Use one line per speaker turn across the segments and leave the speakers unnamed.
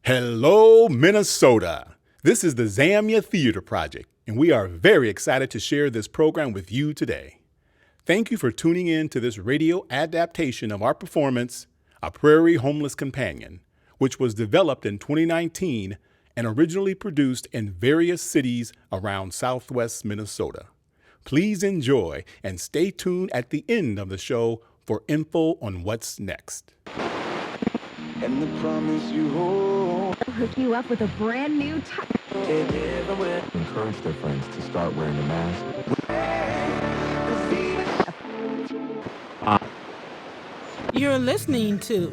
Hello, Minnesota. This is the zAmya Theater Project, and we are very excited to share this program with you today. Thank you for tuning in to this radio adaptation of our performance, A Prairie Homeless Companion, which was developed in 2019 and originally produced in various cities around southwest Minnesota. Please enjoy and stay tuned at the end of the show for info on what's next.
And the promise you hold.
Hook you up with a brand new
Encourage their friends to start wearing a mask.
You're listening to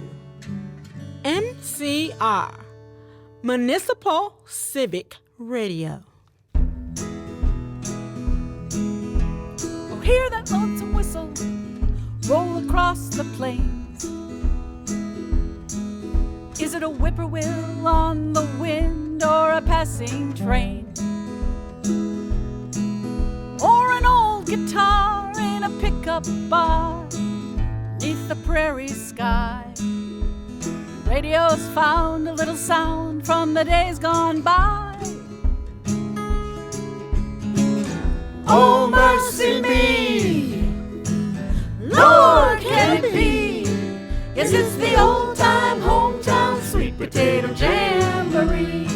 MCR, Municipal Civic Radio. Oh, hear that lonesome whistle roll across the plains. Is it a whippoorwill on the wind or a passing train? Or an old guitar in a pickup bar neath the prairie sky? Radio's found a little sound from the days gone by. Oh, mercy me, Lord, can it be? Yes, it's the old-time hometown sweet potato jamboree.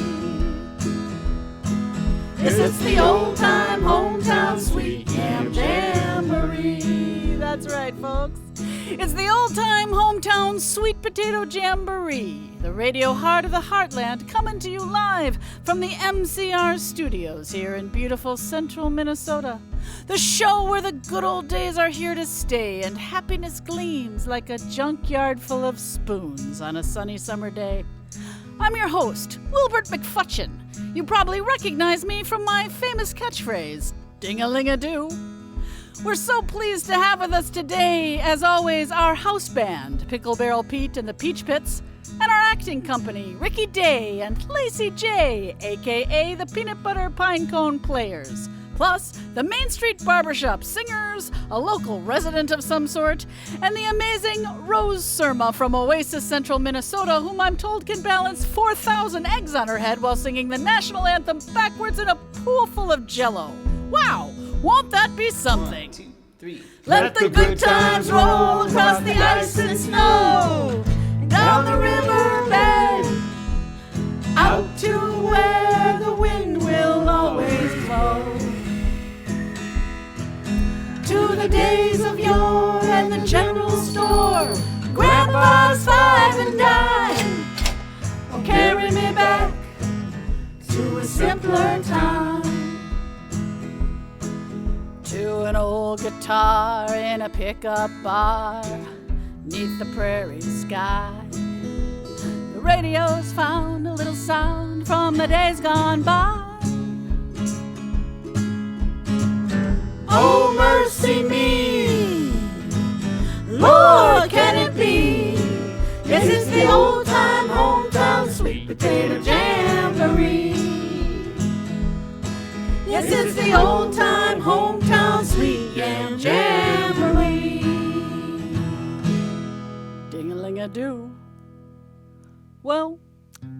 Yes, it's the old-time hometown sweet yam jamboree. That's right, folks. It's the old-time hometown sweet potato jamboree, the radio heart of the heartland, coming to you live from the MCR studios here in beautiful central Minnesota. The show where the good old days are here to stay and happiness gleams like a junkyard full of spoons on a sunny summer day. I'm your host, Wilbert McFutcheon. You probably recognize me from my famous catchphrase, ding-a-ling-a-doo. We're so pleased to have with us today, as always, our house band, Pickle Barrel Pete and the Peach Pits, and our acting company, Ricky Day and Lacey J, a.k.a. the Peanut Butter Pinecone Players, plus the Main Street Barbershop Singers, a local resident of some sort, and the amazing Rose Surma from Oasis Central Minnesota, whom I'm told can balance 4,000 eggs on her head while singing the national anthem backwards in a pool full of Jell-O. Wow! Won't that be something?
1, 2, 3.
Let the good times roll across the ice and snow, down the river bed, out to where the wind will always blow. To the days of yore and the general store, Grandpa's 5 and dime, oh, carry me back to a simpler time. To an old guitar in a pickup bar neath the prairie sky. The radio's found a little sound from the days gone by. Oh, mercy me, Lord, can it be? Yes, it's the old-time hometown sweet potato jamboree. Yes, it's the old-time hometown sweet yam jamboree. Ding-a-ling-a-doo. Well,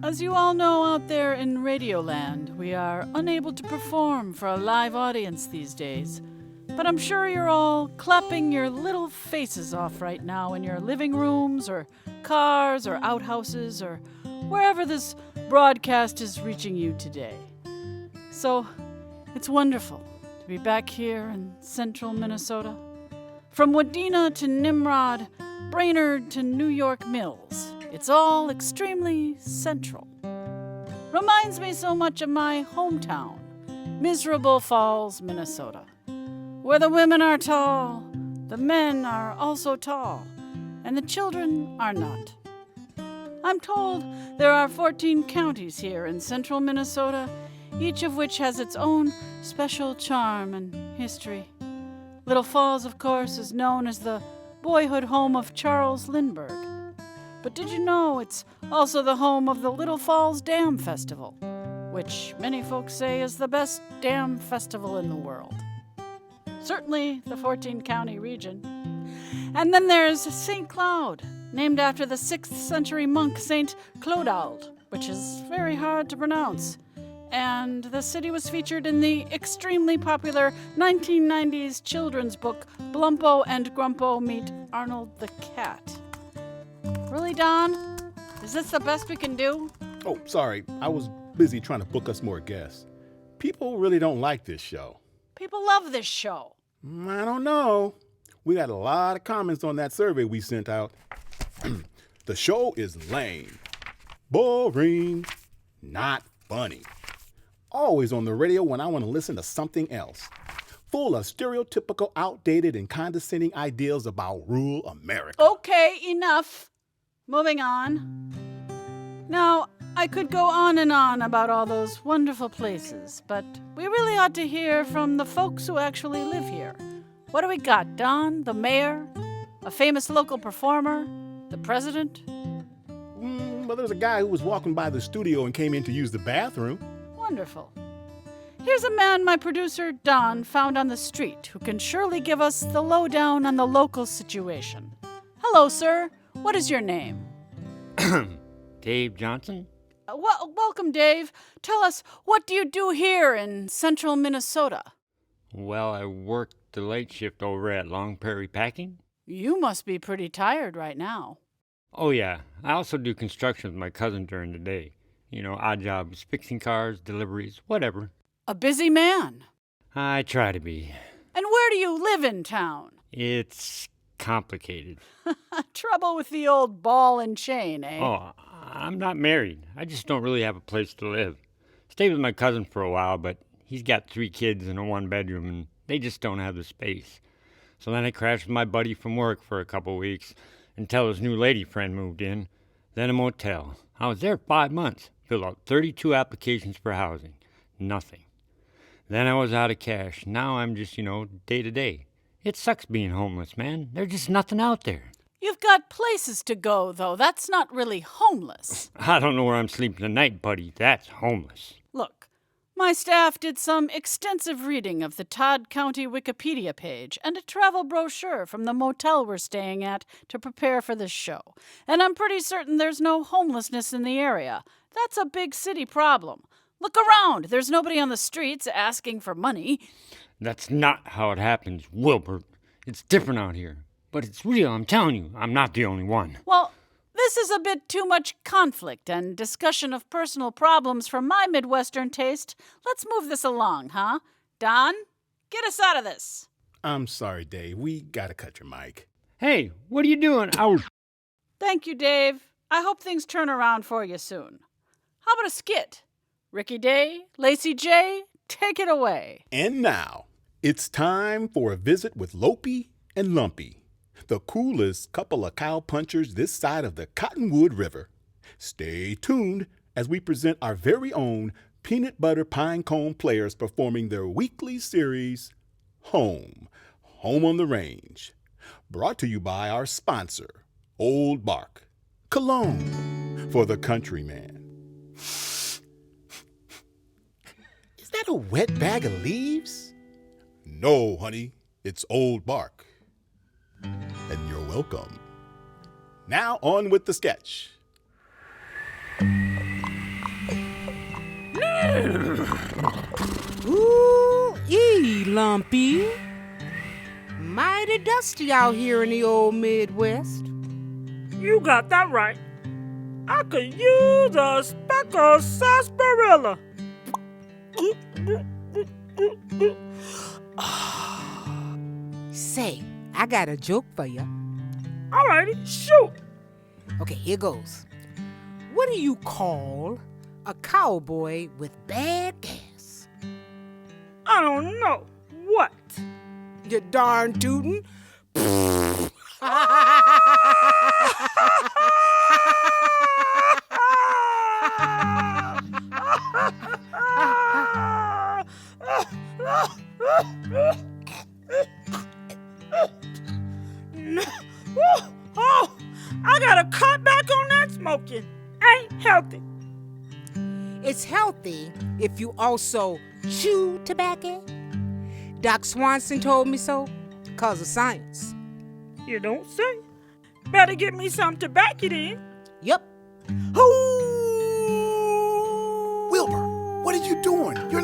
as you all know out there in Radioland, we are unable to perform for a live audience these days. But I'm sure you're all clapping your little faces off right now in your living rooms or cars or outhouses or wherever this broadcast is reaching you today. So, it's wonderful to be back here in central Minnesota. From Wadena to Nimrod, Brainerd to New York Mills, it's all extremely central. Reminds me so much of my hometown, Miserable Falls, Minnesota, where the women are tall, the men are also tall, and the children are not. I'm told there are 14 counties here in central Minnesota, each of which has its own special charm and history. Little Falls, of course, is known as the boyhood home of Charles Lindbergh. But did you know it's also the home of the Little Falls Dam Festival, which many folks say is the best dam festival in the world? Certainly the 14-county region. And then there's St. Cloud, named after the 6th century monk St. Clodoald, which is very hard to pronounce. And the city was featured in the extremely popular 1990s children's book Blumpo and Grumpo Meet Arnold the Cat. Really, Don? Is this the best we can do?
Oh, sorry. I was busy trying to book us more guests. People really don't like this show.
People love this show.
I don't know. We got a lot of comments on that survey we sent out. The show is lame, boring, not funny. Always on the radio when I want to listen to something else. Full of stereotypical, outdated, and condescending ideals about rural America.
Okay, enough. Moving on. Now, I could go on and on about all those wonderful places, but we really ought to hear from the folks who actually live here. What do we got, Don? The mayor? A famous local performer? The president?
Well, there's a guy who was walking by the studio and came in to use the bathroom.
Wonderful. Here's a man my producer, Don, found on the street who can surely give us the lowdown on the local situation. Hello, sir. What is your name?
Dave Johnson?
Welcome, Dave. Tell us, what do you do here in central Minnesota?
Well, I work the late shift over at Long Prairie Packing.
You must be pretty tired right now.
Oh, yeah. I also do construction with my cousin during the day. You know, odd jobs, fixing cars, deliveries, whatever.
A busy man.
I try to be.
And where do you live in town?
It's complicated.
Trouble with the old ball and chain, eh?
Oh, I'm not married. I just don't really have a place to live. Stayed with my cousin for a while, but he's got 3 kids in a 1-bedroom, and they just don't have the space. So then I crashed with my buddy from work for a couple weeks until his new lady friend moved in. Then a motel. I was there 5 months. Filled out 32 applications for housing. Nothing. Then I was out of cash. Now I'm just, day to day. It sucks being homeless, man. There's just nothing out there.
You've got places to go, though. That's not really homeless.
I don't know where I'm sleeping tonight, buddy. That's homeless.
Look, my staff did some extensive reading of the Todd County Wikipedia page and a travel brochure from the motel we're staying at to prepare for this show. And I'm pretty certain there's no homelessness in the area. That's a big city problem. Look around. There's nobody on the streets asking for money.
That's not how it happens, Wilbert. It's different out here. But it's real, I'm telling you. I'm not the only one.
Well, this is a bit too much conflict and discussion of personal problems for my Midwestern taste. Let's move this along, huh? Don, get us out of this.
I'm sorry, Dave. We gotta cut your mic.
Hey, what are you doing? Ouch.
Thank you, Dave. I hope things turn around for you soon. How about a skit? Ricky Day, Lacey J, take it away.
And now, it's time for a visit with Lopey and Lumpy, the coolest couple of cowpunchers this side of the Cottonwood River. Stay tuned as we present our very own peanut butter pinecone players performing their weekly series, Home on the Range. Brought to you by our sponsor, Old Bark, Cologne for the countryman. Is that a wet bag of leaves? No, honey, it's Old Bark. And you're welcome. Now on with the sketch.
Ooh-ee, Lumpy. Mighty dusty out here in the old Midwest.
You got that right. I could use a speck of sarsaparilla.
Say, I got a joke for you.
Alrighty, shoot.
Okay, here goes. What do you call a cowboy with bad gas?
I don't know. What?
You darn tootin'.
Oh, I gotta cut back on that smoking. Ain't healthy.
It's healthy if you also chew tobacco. Doc Swanson told me so, 'cause of science.
You don't say. Better get me some tobacco then.
Yep. Hoo!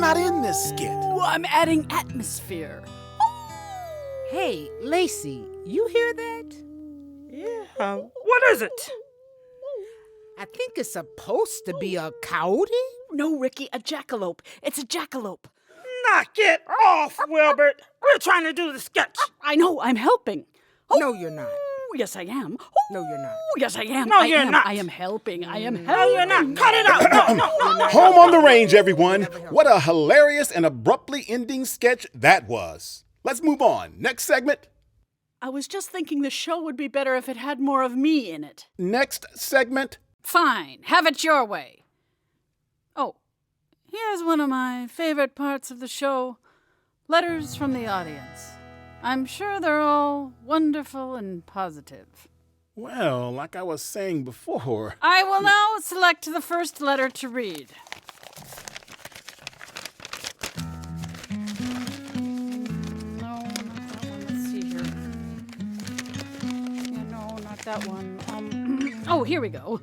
not in this skit.
Ooh, I'm adding atmosphere.
Hey, Lacey, you hear that?
Yeah. What is it?
I think it's supposed to be a coyote.
No, Ricky, a jackalope. It's a jackalope.
Knock it off, Wilbert. We're trying to do the sketch.
I know, I'm helping. Oh,
No, you're not.
yes, I am.
No, you're not.
Oh, yes, I am.
No,
I
you're
am.
not.
I am helping. I am helping.
No, you're not. Cut it out. No.
Home on the range, everyone. What a hilarious and abruptly ending sketch that was. Let's move on. Next segment.
I was just thinking the show would be better if it had more of me in it.
Next segment.
Fine, have it your way. Oh, here's one of my favorite parts of the show. Letters from the audience. I'm sure they're all wonderful and positive.
Well, like I was saying before.
I will now select the first letter to read. No, not that one. Let's see here. Yeah, no, not that one. Oh, here we go.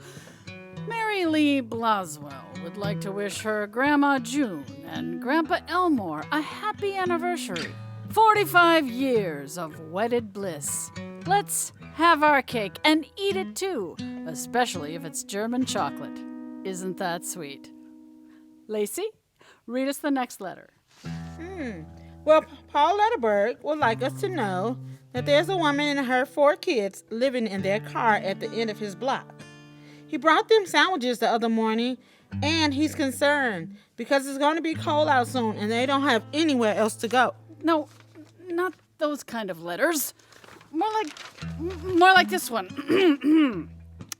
Mary Lee Blaswell would like to wish her Grandma June and Grandpa Elmore a happy anniversary. 45 years of wedded bliss. Let's have our cake and eat it too, especially if it's German chocolate. Isn't that sweet? Lacey, read us the next letter.
Well, Paul Letterberg would like us to know that there's a woman and her 4 kids living in their car at the end of his block. He brought them sandwiches the other morning, and he's concerned because it's going to be cold out soon and they don't have anywhere else to go.
No, not those kind of letters. More like this one.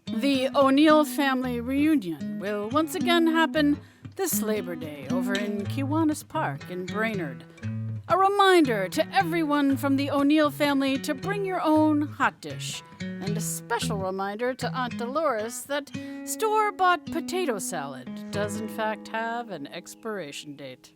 The O'Neill family reunion will once again happen this Labor Day over in Kiwanis Park in Brainerd. A reminder to everyone from the O'Neill family to bring your own hot dish. And a special reminder to Aunt Dolores that store-bought potato salad does in fact have an expiration date.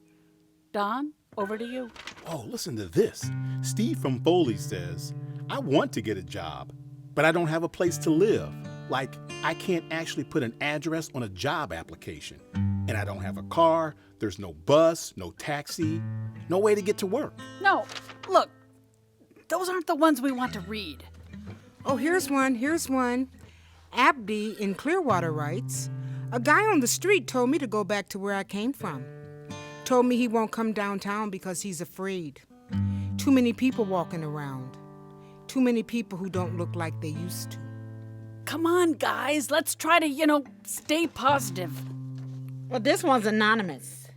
Don, over to you.
Oh, listen to this. Steve from Foley says, I want to get a job, but I don't have a place to live. Like, I can't actually put an address on a job application. And I don't have a car, there's no bus, no taxi, no way to get to work.
No, look, those aren't the ones we want to read.
Oh, here's one. Abdi in Clearwater writes, a guy on the street told me to go back to where I came from. Told me he won't come downtown because he's afraid. Too many people walking around. Too many people who don't look like they used to.
Come on, guys, let's try to, stay positive.
Well, this one's anonymous.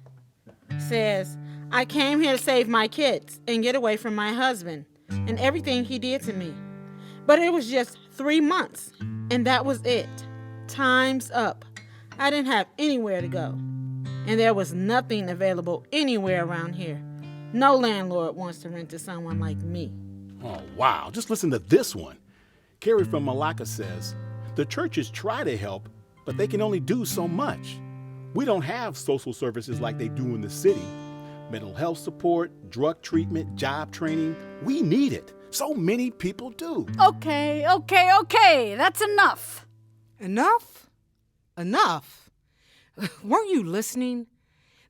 Says, I came here to save my kids and get away from my husband and everything he did to me. But it was just 3 months, and that was it. Time's up. I didn't have anywhere to go. And there was nothing available anywhere around here. No landlord wants to rent to someone like me.
Oh, wow. Just listen to this one. Carrie from Malacca says, the churches try to help, but they can only do so much. We don't have social services like they do in the city. Mental health support, drug treatment, job training. We need it. So many people do.
Okay. That's enough.
Enough? Weren't you listening?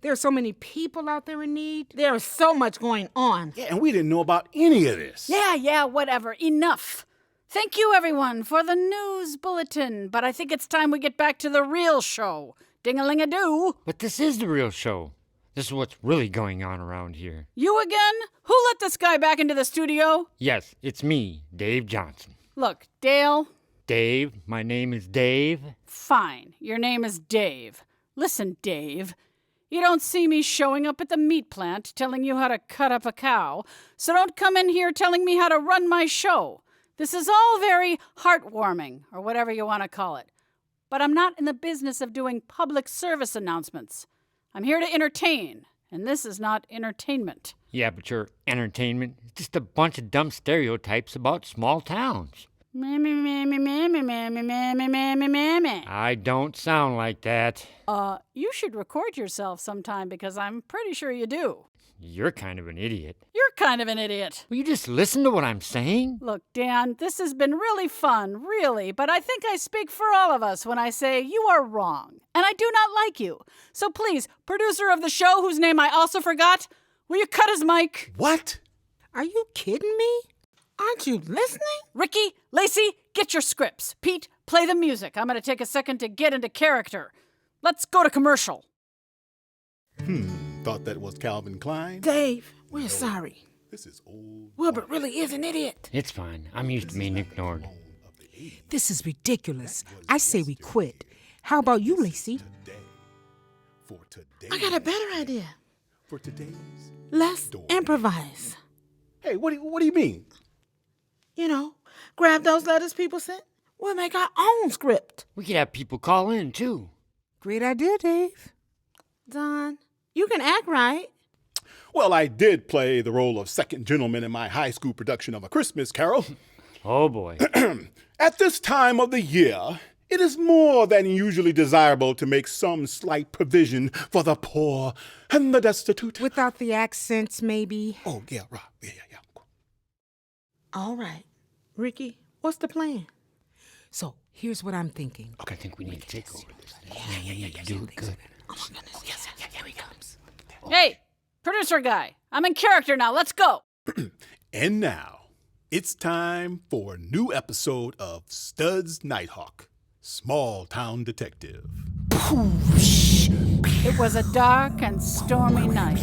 There are so many people out there in need.
There is so much going on.
Yeah, and we didn't know about any of this.
Yeah, whatever. Enough. Thank you, everyone, for the news bulletin, but I think it's time we get back to the real show. Ding-a-ling-a-doo.
But this is the real show. This is what's really going on around here.
You again? Who let this guy back into the studio?
Yes, it's me, Dave Johnson.
Look, Dale.
Dave, my name is Dave.
Fine, your name is Dave. Listen, Dave. You don't see me showing up at the meat plant telling you how to cut up a cow, so don't come in here telling me how to run my show. This is all very heartwarming, or whatever you want to call it. But I'm not in the business of doing public service announcements. I'm here to entertain, and this is not entertainment.
Yeah, but your entertainment is just a bunch of dumb stereotypes about small towns.
Mammy, mammy, mammy, mammy, mammy, mammy, mammy.
I don't sound like that.
You should record yourself sometime because I'm pretty sure you do.
You're kind of an idiot.
You're kind of an idiot.
Will you just listen to what I'm saying?
Look, Dan, this has been really fun, really, but I think I speak for all of us when I say you are wrong, and I do not like you. So please, producer of the show, whose name I also forgot, will you cut his mic?
What?
Are you kidding me? Aren't you listening?
Ricky, Lacey, get your scripts. Pete, play the music. I'm going to take a second to get into character. Let's go to commercial.
Thought that was Calvin Klein?
Dave, we're sorry.
This is old.
Wilbert really is an idiot.
It's fine. I'm used to being ignored.
This is ridiculous. I say we quit. How about you, Lacey?
For today.
I got a better idea.
For today's.
Let's improvise.
Hey, what do you mean?
You know, grab those letters people sent. We'll make our own script.
We could have people call in, too.
Great idea, Dave. Don, you can act right.
Well, I did play the role of second gentleman in my high school production of A Christmas Carol.
Oh, boy.
At this time of the year, it is more than usually desirable to make some slight provision for the poor and the destitute.
Without the accents, maybe.
Oh, yeah, right. Yeah.
All right. Ricky, what's the plan? So, here's what I'm thinking.
Okay, I think we need to take over this. Yeah, you do it good.
Oh, my goodness. Yes, here he comes.
Hey, producer guy, I'm in character now. Let's go.
And now, it's time for a new episode of Stud's Nighthawk, Small Town Detective.
It was a dark and stormy night,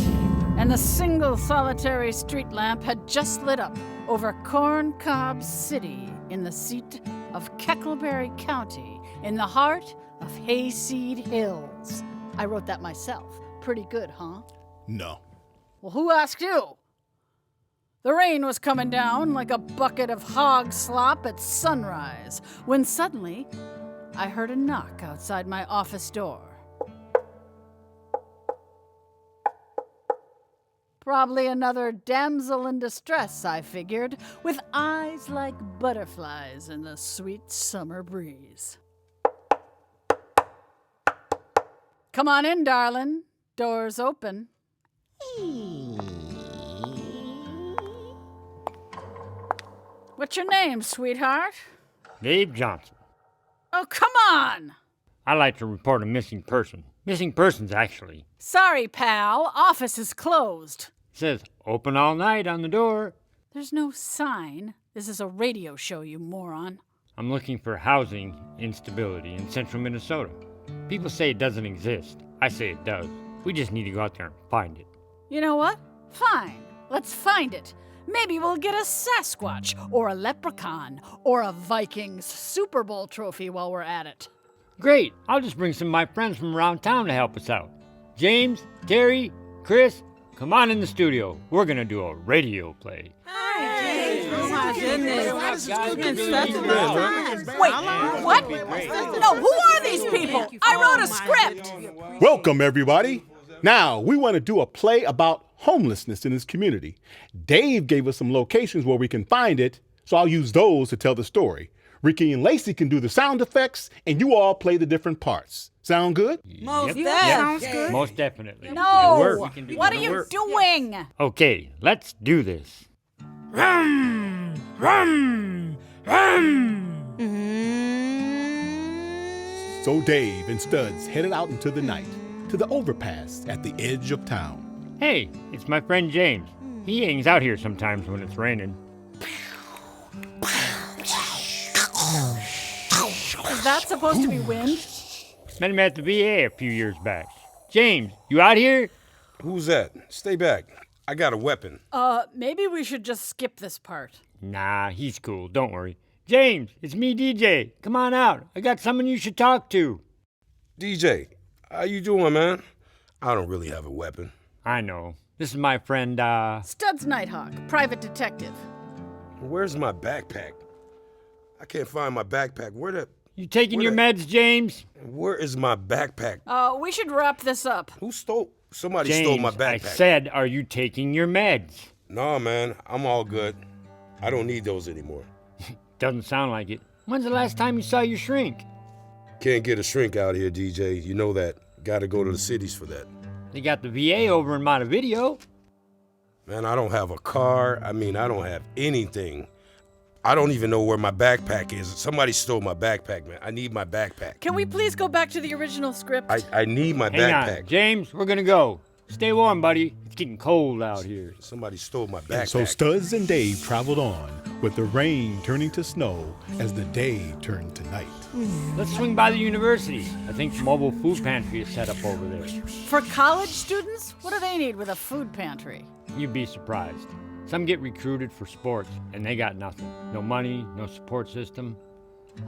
and the single solitary street lamp had just lit up over Corn Cob City in the seat of Keckleberry County in the heart of Hayseed Hills. I wrote that myself. Pretty good, huh?
No.
Well, who asked you? The rain was coming down like a bucket of hog slop at sunrise when suddenly I heard a knock outside my office door. Probably another damsel in distress, I figured, with eyes like butterflies in the sweet summer breeze. Come on in, darling. Door's open. What's your name, sweetheart?
Dave Johnson.
Oh, come on!
I'd like to report a missing person. Missing persons, actually.
Sorry, pal. Office is closed.
It says open all night on the door.
There's no sign. This is a radio show, you moron.
I'm looking for housing instability in central Minnesota. People say it doesn't exist. I say it does. We just need to go out there and find it.
You know what? Fine. Let's find it. Maybe we'll get a Sasquatch, or a leprechaun, or a Vikings Super Bowl trophy while we're at it.
Great. I'll just bring some of my friends from around town to help us out. James, Terry, Chris, come on in the studio. We're going to do a radio play.
Oh my goodness. It's been such a long time.
Wait, what? No, who are these people? I wrote a script.
Welcome, everybody. Now, we want to do a play about homelessness in this community. Dave gave us some locations where we can find it, so I'll use those to tell the story. Ricky and Lacey can do the sound effects, and you all play the different parts. Sound good?
Most
Yep.
Sounds good.
Most definitely.
No.
We can do
What are
it.
you doing?
Okay, let's do this.
Rum, rum, rum.
So Dave and Studs headed out into the night to the overpass at the edge of town.
Hey, it's my friend James. He hangs out here sometimes when it's raining.
Is that supposed to be wind?
Met him at the VA a few years back. James, you out here?
Who's that? Stay back. I got a weapon.
Maybe we should just skip this part.
Nah, he's cool. Don't worry. James, it's me, DJ. Come on out. I got someone you should talk to.
DJ, how you doing, man? I don't really have a weapon.
I know. This is my friend,
Stud's Nighthawk, private detective.
Where's my backpack? I can't find my backpack.
You taking your meds, James?
Where is my backpack?
We should wrap this up.
Who stole? Somebody
James,
stole my backpack.
I said, are you taking your meds?
No, man, I'm all good. I don't need those anymore.
Doesn't sound like it. When's the last time you saw your shrink?
Can't get a shrink out here, DJ. You know that. Gotta go to the cities for that.
They got the VA over in Montevideo.
Man, I don't have a car. I don't have anything. I don't even know where my backpack is. Somebody stole my backpack, man. I need my backpack.
Can we please go back to the original script?
I need my
Hang
backpack.
on, James, we're gonna go. Stay warm, buddy. It's getting cold out here.
Somebody stole my backpack.
So Studs and Dave traveled on, with the rain turning to snow as the day turned to night.
Let's swing by the university. I think the mobile food pantry is set up over there.
For college students, what do they need with a food pantry?
You'd be surprised. Some get recruited for sports, and they got nothing. No money, no support system.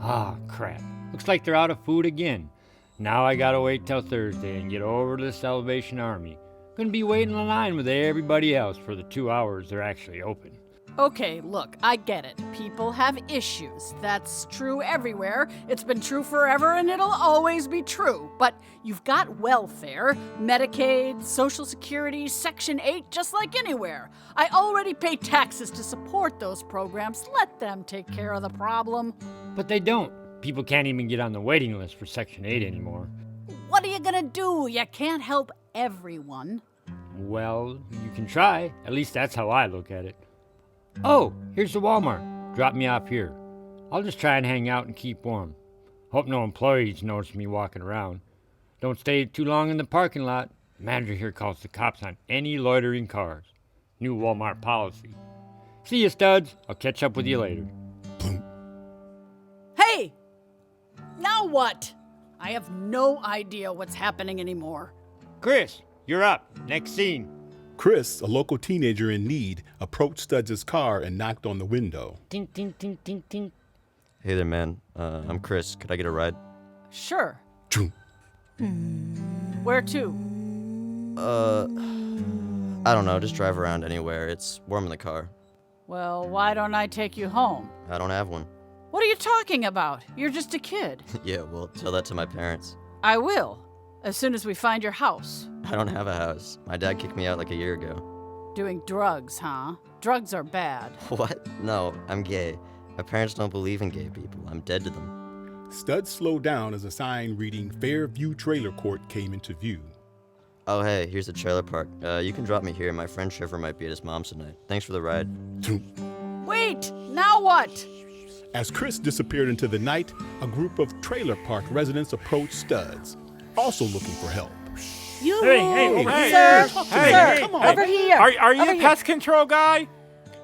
Ah, crap. Looks like they're out of food again. Now I gotta wait till Thursday and get over to the Salvation Army. Gonna be waiting in line with everybody else for the 2 hours they're actually open.
Okay, look, I get it. People have issues. That's true everywhere. It's been true forever and it'll always be true. But you've got welfare, Medicaid, Social Security, Section 8, just like anywhere. I already pay taxes to support those programs. Let them take care of the problem.
But they don't. People can't even get on the waiting list for Section 8 anymore.
What are you gonna do? You can't help everyone.
Well, you can try. At least that's how I look at it. Oh, here's the Walmart. Drop me off here. I'll just try and hang out and keep warm. Hope no employees notice me walking around. Don't stay too long in the parking lot. The manager here calls the cops on any loitering cars. New Walmart policy. See you, Studs. I'll catch up with you later.
Hey! Now what? I have no idea what's happening anymore.
Chris, you're up. Next scene.
Chris, a local teenager in need, approached Studs' car and knocked on the window.
Tink, tink, tink, tink, tink.
Hey there, man. I'm Chris. Could I get a ride?
Sure.
Choo.
Where to?
I don't know. Just drive around anywhere. It's warm in the car.
Well, why don't I take you home?
I don't have one.
What are you talking about? You're just a kid.
Yeah, well, tell that to my parents.
I will, as soon as we find your house.
I don't have a house. My dad kicked me out like a year ago.
Doing drugs, huh? Drugs are bad.
What? No, I'm gay. My parents don't believe in gay people. I'm dead to them.
Studs slowed down as a sign reading Fairview Trailer Court came into view.
Oh, hey, here's the trailer park. You can drop me here. My friend Shiver might be at his mom's tonight. Thanks for the ride.
Wait! Now what?
As Chris disappeared into the night, a group of trailer park residents approached Studs, also looking for help.
Hey, over here.
Sir,
Hey,
come on.
over here.
Are you
Over
the
here.
pest control guy?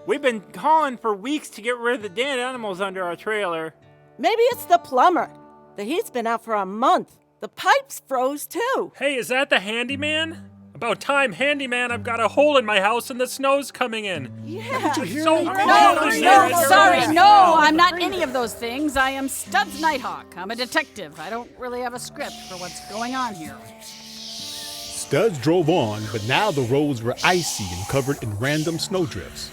We've been calling for weeks to get rid of the dead animals under our trailer.
Maybe it's the plumber. The heat's been out for a month. The pipes froze too.
Hey, is that the handyman? About time, handyman. I've got a hole in my house and the snow's coming in.
Yeah.
So
Sorry, no, I'm not any of those things. I am Studs Nighthawk. I'm a detective. I don't really have a script for what's going on here.
Studs drove on, but now the roads were icy and covered in random snowdrifts.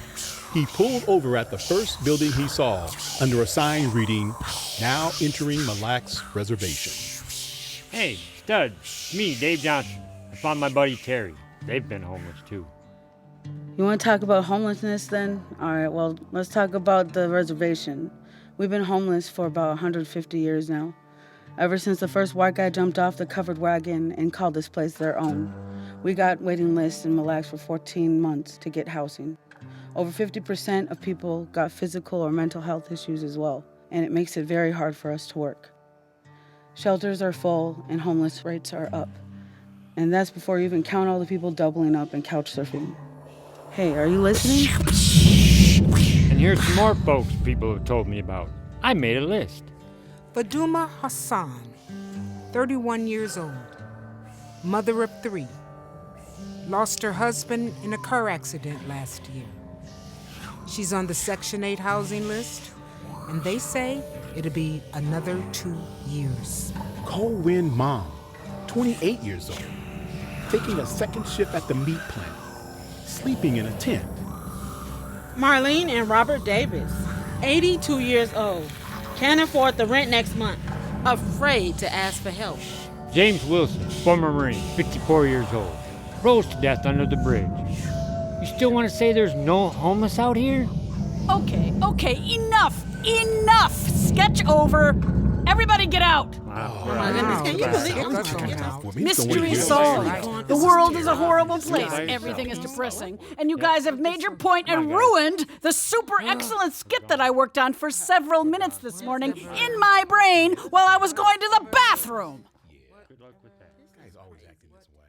He pulled over at the first building he saw under a sign reading, "Now entering Mille Lacs Reservation."
Hey, Studs. Me, Dave Johnson. I found my buddy Terry. They've been homeless too.
You want to talk about homelessness then? All right, well, let's talk about the reservation. We've been homeless for about 150 years now. Ever since the first white guy jumped off the covered wagon and called this place their own. We got waiting lists in Mille Lacs for 14 months to get housing. Over 50% of people got physical or mental health issues as well, and it makes it very hard for us to work. Shelters are full and homeless rates are up. And that's before you even count all the people doubling up and couch surfing. Hey, are you listening?
And here's some more folks people have told me about. I made a list.
Faduma Hassan, 31 years old, mother of 3. Lost her husband in a car accident last year. She's on the Section 8 housing list, and they say it'll be another 2 years.
Cold Wind mom, 28 years old, taking a second shift at the meat plant, sleeping in a tent.
Marlene and Robert Davis, 82 years old. Can't afford the rent next month.
Afraid to ask for help.
James Wilson, former Marine, 54 years old. Froze to death under the bridge. You still want to say there's no homeless out here?
Okay, enough! Enough! Sketch over. Everybody get out.
Oh my goodness, can you believe
Mystery solved. The world is a horrible place. Everything is depressing. And you guys have made your point and ruined the super excellent skit that I worked on for several minutes this morning in my brain while I was going to the bathroom.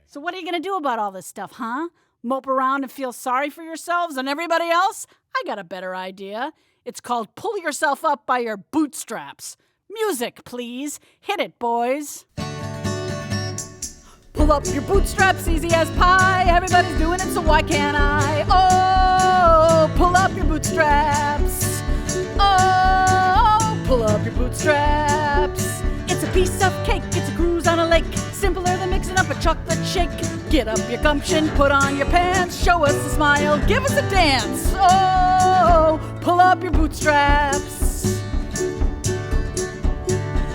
So what are you going to do about all this stuff, huh? Mope around and feel sorry for yourselves and everybody else? I got a better idea. It's called Pull Yourself Up by Your Bootstraps. Music, please. Hit it, boys. Pull up your bootstraps, easy as pie. Everybody's doing it, so why can't I? Oh, pull up your bootstraps. Oh, pull up your bootstraps. It's a piece of cake, it's a cruise on a lake. Simpler than mixing up a chocolate shake. Get up your gumption, put on your pants. Show us a smile, give us a dance. Oh, pull up your bootstraps.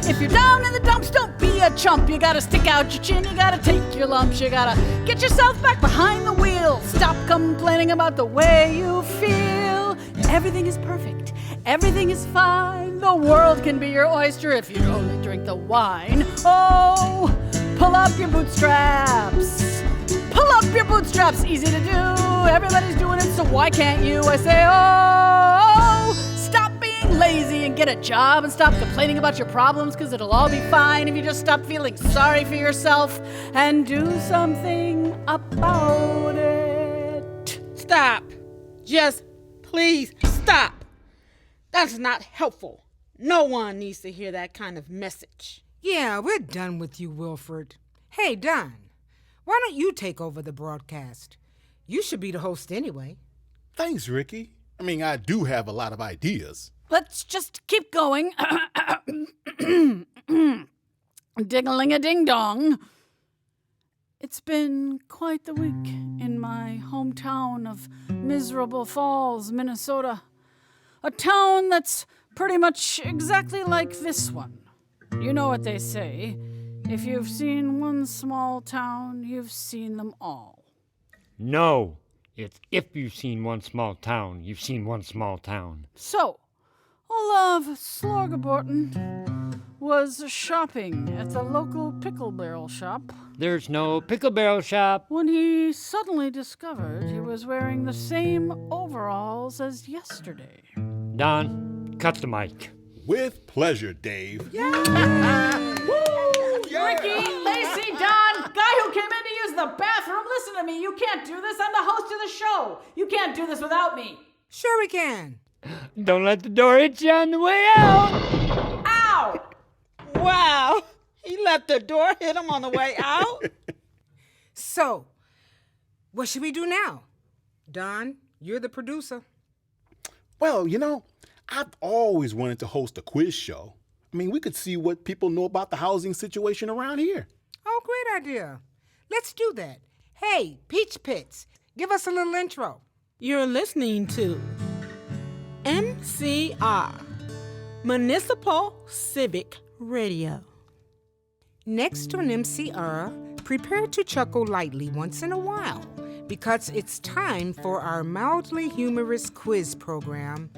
If you're down in the dumps, don't be a chump. You gotta stick out your chin, you gotta take your lumps. You gotta get yourself back behind the wheel. Stop complaining about the way you feel. Everything is perfect, everything is fine. The world can be your oyster if you only drink the wine. Oh, pull up your bootstraps. Pull up your bootstraps, easy to do. Everybody's doing it, so why can't you? I say, oh, stop being lazy and get a job and stop complaining about your problems, because it'll all be fine if you just stop feeling sorry for yourself and do something about it.
Stop. Just please stop. That's not helpful. No one needs to hear that kind of message.
Yeah, we're done with you, Wilfred. Hey, Don, why don't you take over the broadcast? You should be the host anyway.
Thanks, Ricky. I mean, I do have a lot of ideas.
Let's just keep going. Ding-a-ling-a-ding-dong. It's been quite the week in my hometown of Miserable Falls, Minnesota. A town that's pretty much exactly like this one. You know what they say. If you've seen one small town, you've seen them all.
No, it's if you've seen one small town, you've seen one small town.
So, Olav Slorgaborten was shopping at the local pickle barrel shop.
There's no pickle barrel shop.
When he suddenly discovered he was wearing the same overalls as yesterday.
Don, cut the mic.
With pleasure, Dave.
Yeah! Woo! Yeah! Ricky, Lacey, Don, guy who came in to use the bathroom, listen to me. You can't do this. I'm the host of the show. You can't do this without me.
Sure we can.
Don't let the door hit you on the way out.
Ow!
Wow. He let the door hit him on the way out?
So, what should we do now? Don, you're the producer.
Well, you know, I've always wanted to host a quiz show. I mean, we could see what people know about the housing situation around here.
Oh, great idea. Let's do that. Hey, Peach Pits, give us a little intro.
You're listening to MCR, Municipal Civic Radio.
Next on MCR, prepare to chuckle lightly once in a while, because it's time for our mildly humorous quiz program,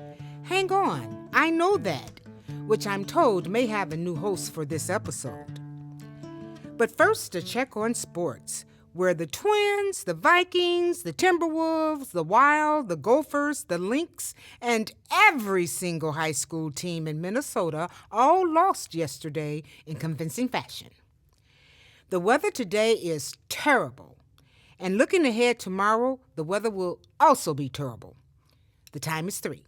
Hang On, I Know That, which I'm told may have a new host for this episode. But first, a check on sports, where the Twins, the Vikings, the Timberwolves, the Wild, the Gophers, the Lynx, and every single high school team in Minnesota all lost yesterday in convincing fashion. The weather today is terrible, and looking ahead tomorrow, the weather will also be terrible. The time is 3.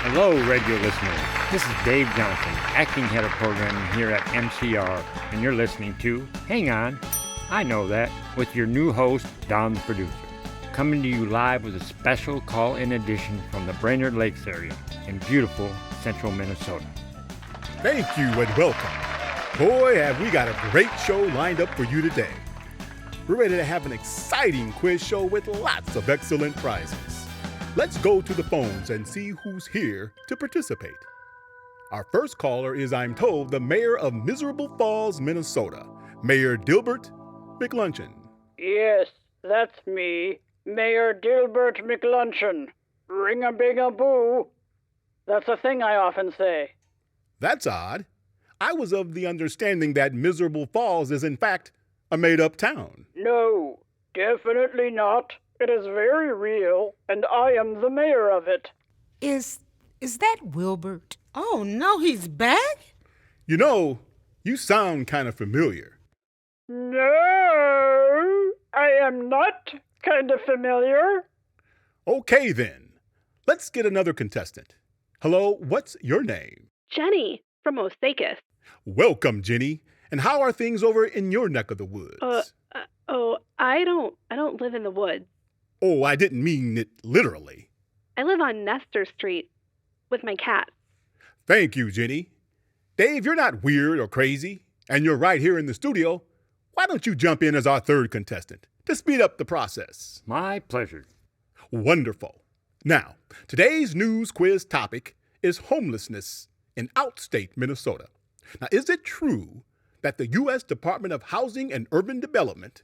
Hello, radio listeners. This is Dave Johnson, acting head of programming here at MCR, and you're listening to Hang On, I Know That, with your new host, Don the producer, coming to you live with a special call-in edition from the Brainerd Lakes area in beautiful central Minnesota.
Thank you and welcome. Boy, have we got a great show lined up for you today. We're ready to have an exciting quiz show with lots of excellent prizes. Let's go to the phones and see who's here to participate. Our first caller is, I'm told, the mayor of Miserable Falls, Minnesota, Mayor Dilbert McLunchin.
Yes, that's me, Mayor Dilbert McLunchin. Ring-a-bing-a-boo. That's a thing I often say.
That's odd. I was of the understanding that Miserable Falls is in fact a made-up town.
No, definitely not. It is very real, and I am the mayor of it.
Is that Wilbert?
Oh, no, he's back?
You know, you sound kind of familiar.
No, I am not kind of familiar.
Okay, then. Let's get another contestant. Hello, what's your name?
Jenny from Osakis.
Welcome, Jenny. And how are things over in your neck of the woods?
I don't live in the woods.
Oh, I didn't mean it literally.
I live on Nestor Street with my cat.
Thank you, Jenny. Dave, you're not weird or crazy, and you're right here in the studio. Why don't you jump in as our third contestant to speed up the process?
My pleasure.
Wonderful. Now, today's news quiz topic is homelessness in outstate Minnesota. Now, is it true that the U.S. Department of Housing and Urban Development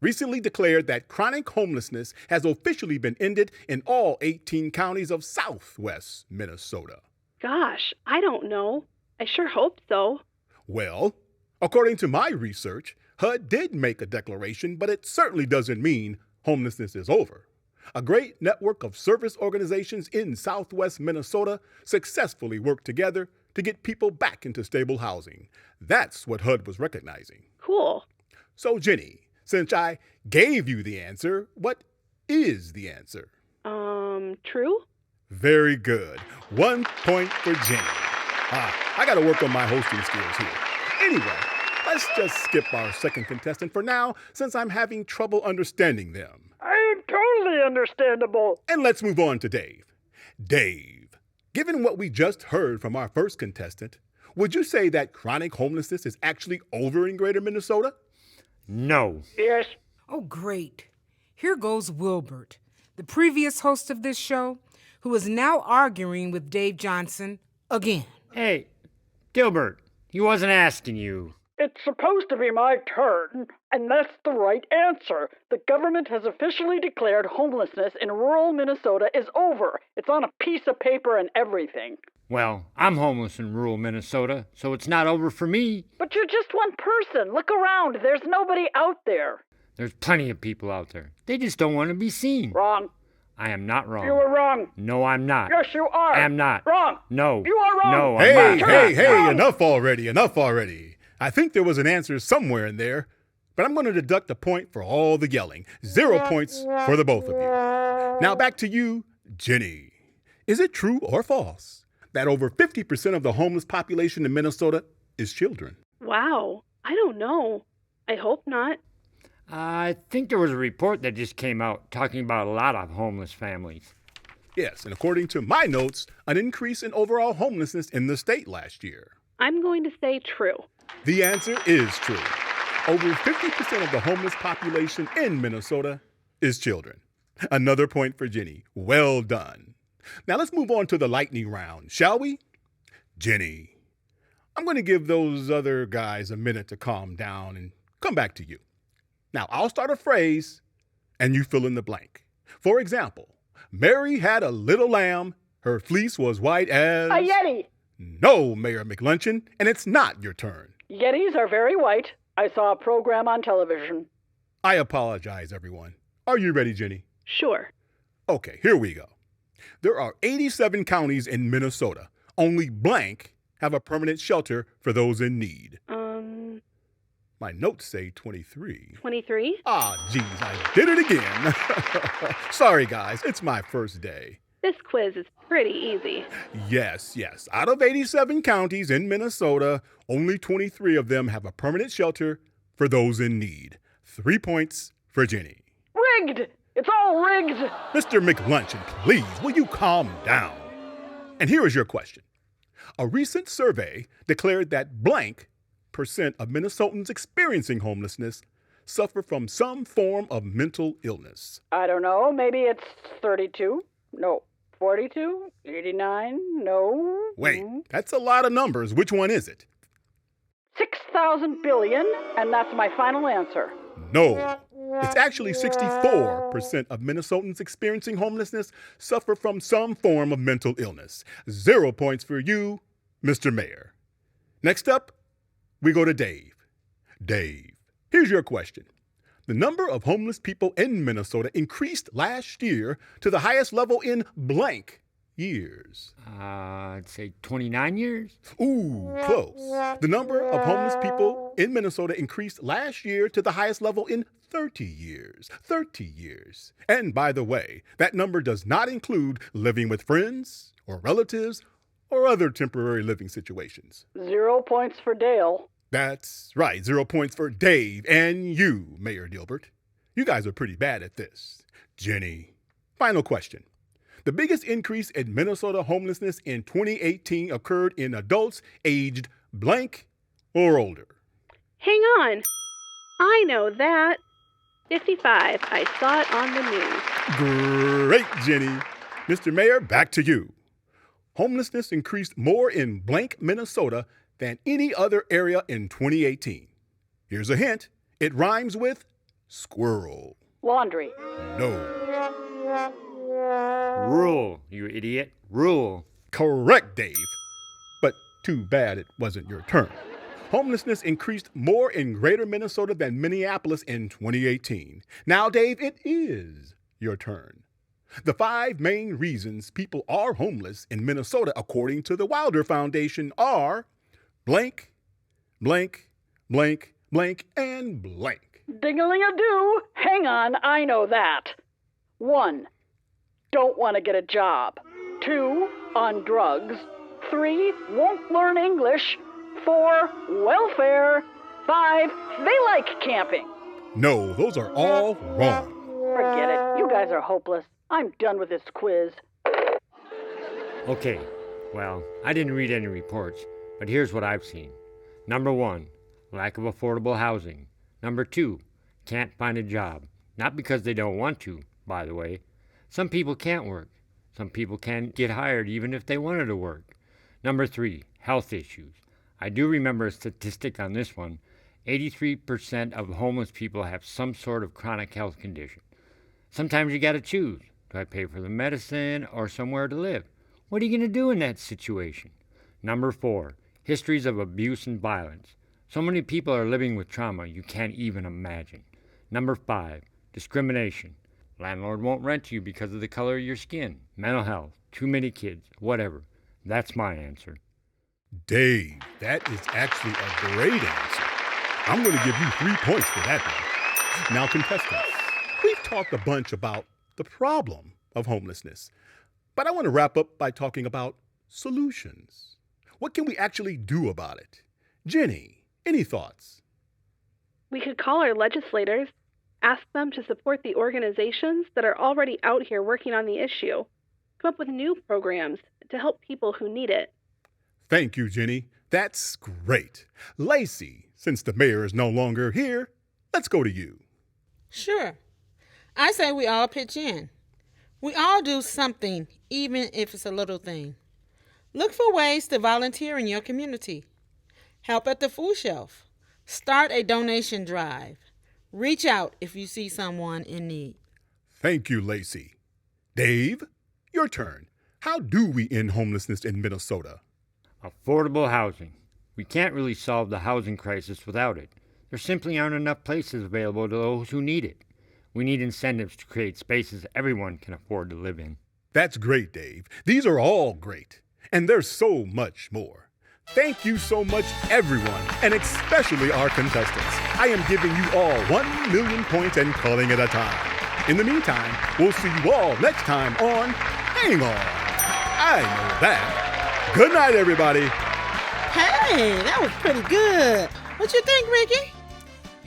recently declared that chronic homelessness has officially been ended in all 18 counties of southwest Minnesota?
Gosh, I don't know. I sure hope so.
Well, according to my research, HUD did make a declaration, but it certainly doesn't mean homelessness is over. A great network of service organizations in southwest Minnesota successfully worked together to get people back into stable housing. That's what HUD was recognizing.
Cool.
So, Jenny, since I gave you the answer, what is the answer?
True?
Very good. 1 point for Jenny. I got to work on my hosting skills here. Anyway, let's just skip our second contestant for now, since I'm having trouble understanding them.
I am totally understandable.
And let's move on to Dave. Dave, given what we just heard from our first contestant, would you say that chronic homelessness is actually over in greater Minnesota?
No.
Yes.
Oh, great. Here goes Wilbert, the previous host of this show, who is now arguing with Dave Johnson again.
Hey, Dilbert, he wasn't asking you.
It's supposed to be my turn, and that's the right answer. The government has officially declared homelessness in rural Minnesota is over. It's on a piece of paper and everything.
Well, I'm homeless in rural Minnesota, so it's not over for me.
But you're just one person. Look around. There's nobody out there.
There's plenty of people out there. They just don't want to be seen.
Wrong.
I am not wrong.
You were wrong.
No, I'm not.
Yes, you are.
I am not.
Wrong.
No.
You are wrong.
No, I'm not.
Hey, enough already. I think there was an answer somewhere in there, but I'm going to deduct a point for all the yelling. 0 points for the both of you. Now back to you, Jenny. Is it true or false that over 50% of the homeless population in Minnesota is children?
Wow, I don't know. I hope not.
I think there was a report that just came out talking about a lot of homeless families.
Yes, and according to my notes, an increase in overall homelessness in the state last year.
I'm going to say true.
The answer is true. Over 50% of the homeless population in Minnesota is children. Another point for Jenny. Well done. Now let's move on to the lightning round, shall we? Jenny, I'm going to give those other guys a minute to calm down and come back to you. Now, I'll start a phrase, and you fill in the blank. For example, Mary had a little lamb. Her fleece was white as...
A Yeti.
No, Mayor McLunchin, and it's not your turn.
Yetis are very white. I saw a program on television.
I apologize, everyone. Are you ready, Jenny?
Sure.
Okay, here we go. There are 87 counties in Minnesota. Only blank have a permanent shelter for those in need. My notes say 23.
23?
Geez, I did it again. Sorry, guys, it's my first day.
This quiz is pretty easy.
Yes. Out of 87 counties in Minnesota, only 23 of them have a permanent shelter for those in need. 3 points for Jenny.
Rigged! It's all rigged!
Mr. McLunchin, please, will you calm down? And here is your question. A recent survey declared that blank % of Minnesotans experiencing homelessness suffer from some form of mental illness.
I don't know. Maybe it's 32? No. 42? 89? No.
Wait, that's a lot of numbers. Which one is it?
6,000 billion, and that's my final answer.
No. It's actually 64% of Minnesotans experiencing homelessness suffer from some form of mental illness. 0 points for you, Mr. Mayor. Next up, we go to Dave. Dave, here's your question. The number of homeless people in Minnesota increased last year to the highest level in blank years.
I'd say 29 years?
Ooh, close. The number of homeless people in Minnesota increased last year to the highest level in 30 years. 30 years. And by the way, that number does not include living with friends or relatives or other temporary living situations.
0 points for Dale.
That's right, 0 points for Dave and you, Mayor Gilbert. You guys are pretty bad at this. Jenny, final question. The biggest increase in Minnesota homelessness in 2018 occurred in adults aged blank or older.
Hang on. I know that. 55. I saw it on the news.
Great, Jenny. Mr. Mayor, back to you. Homelessness increased more in blank Minnesota than any other area in 2018. Here's a hint. It rhymes with squirrel.
Laundry.
No.
Rule, you idiot. Rule.
Correct, Dave. But too bad it wasn't your turn. Homelessness increased more in greater Minnesota than Minneapolis in 2018. Now, Dave, it is your turn. The 5 main reasons people are homeless in Minnesota, according to the Wilder Foundation, are blank, blank, blank, blank, and blank.
Ding-a-ling-a-doo. Hang on, I know that. 1. Don't want to get a job. 2. On drugs. 3. Won't learn English. 4. Welfare. 5. They like camping.
No, those are all wrong.
Forget it. You guys are hopeless. I'm done with this quiz.
Okay, well, I didn't read any reports, but here's what I've seen. Number 1, lack of affordable housing. Number 2, can't find a job. Not because they don't want to, by the way. Some people can't work. Some people can't get hired even if they wanted to work. Number 3, health issues. I do remember a statistic on this one. 83% of homeless people have some sort of chronic health condition. Sometimes you gotta choose. Do I pay for the medicine or somewhere to live? What are you gonna do in that situation? Number 4, histories of abuse and violence. So many people are living with trauma you can't even imagine. Number 5, discrimination. Landlord won't rent to you because of the color of your skin. Mental health, too many kids, whatever. That's my answer.
Dave, that is actually a great answer. I'm going to give you 3 points for that one. Now, contestants, we've talked a bunch about the problem of homelessness, but I want to wrap up by talking about solutions. What can we actually do about it? Jenny, any thoughts?
We could call our legislators, ask them to support the organizations that are already out here working on the issue, come up with new programs to help people who need it.
Thank you, Jenny. That's great. Lacey, since the mayor is no longer here, let's go to you.
Sure. I say we all pitch in. We all do something, even if it's a little thing. Look for ways to volunteer in your community. Help at the food shelf. Start a donation drive. Reach out if you see someone in need.
Thank you, Lacey. Dave, your turn. How do we end homelessness in Minnesota?
Affordable housing. We can't really solve the housing crisis without it. There simply aren't enough places available to those who need it. We need incentives to create spaces everyone can afford to live in.
That's great, Dave. These are all great. And there's so much more. Thank you so much, everyone, and especially our contestants. I am giving you all 1 million points and calling it a tie. In the meantime, we'll see you all next time on Hang On. I know that. Good night, everybody.
Hey, that was pretty good. What you think, Ricky?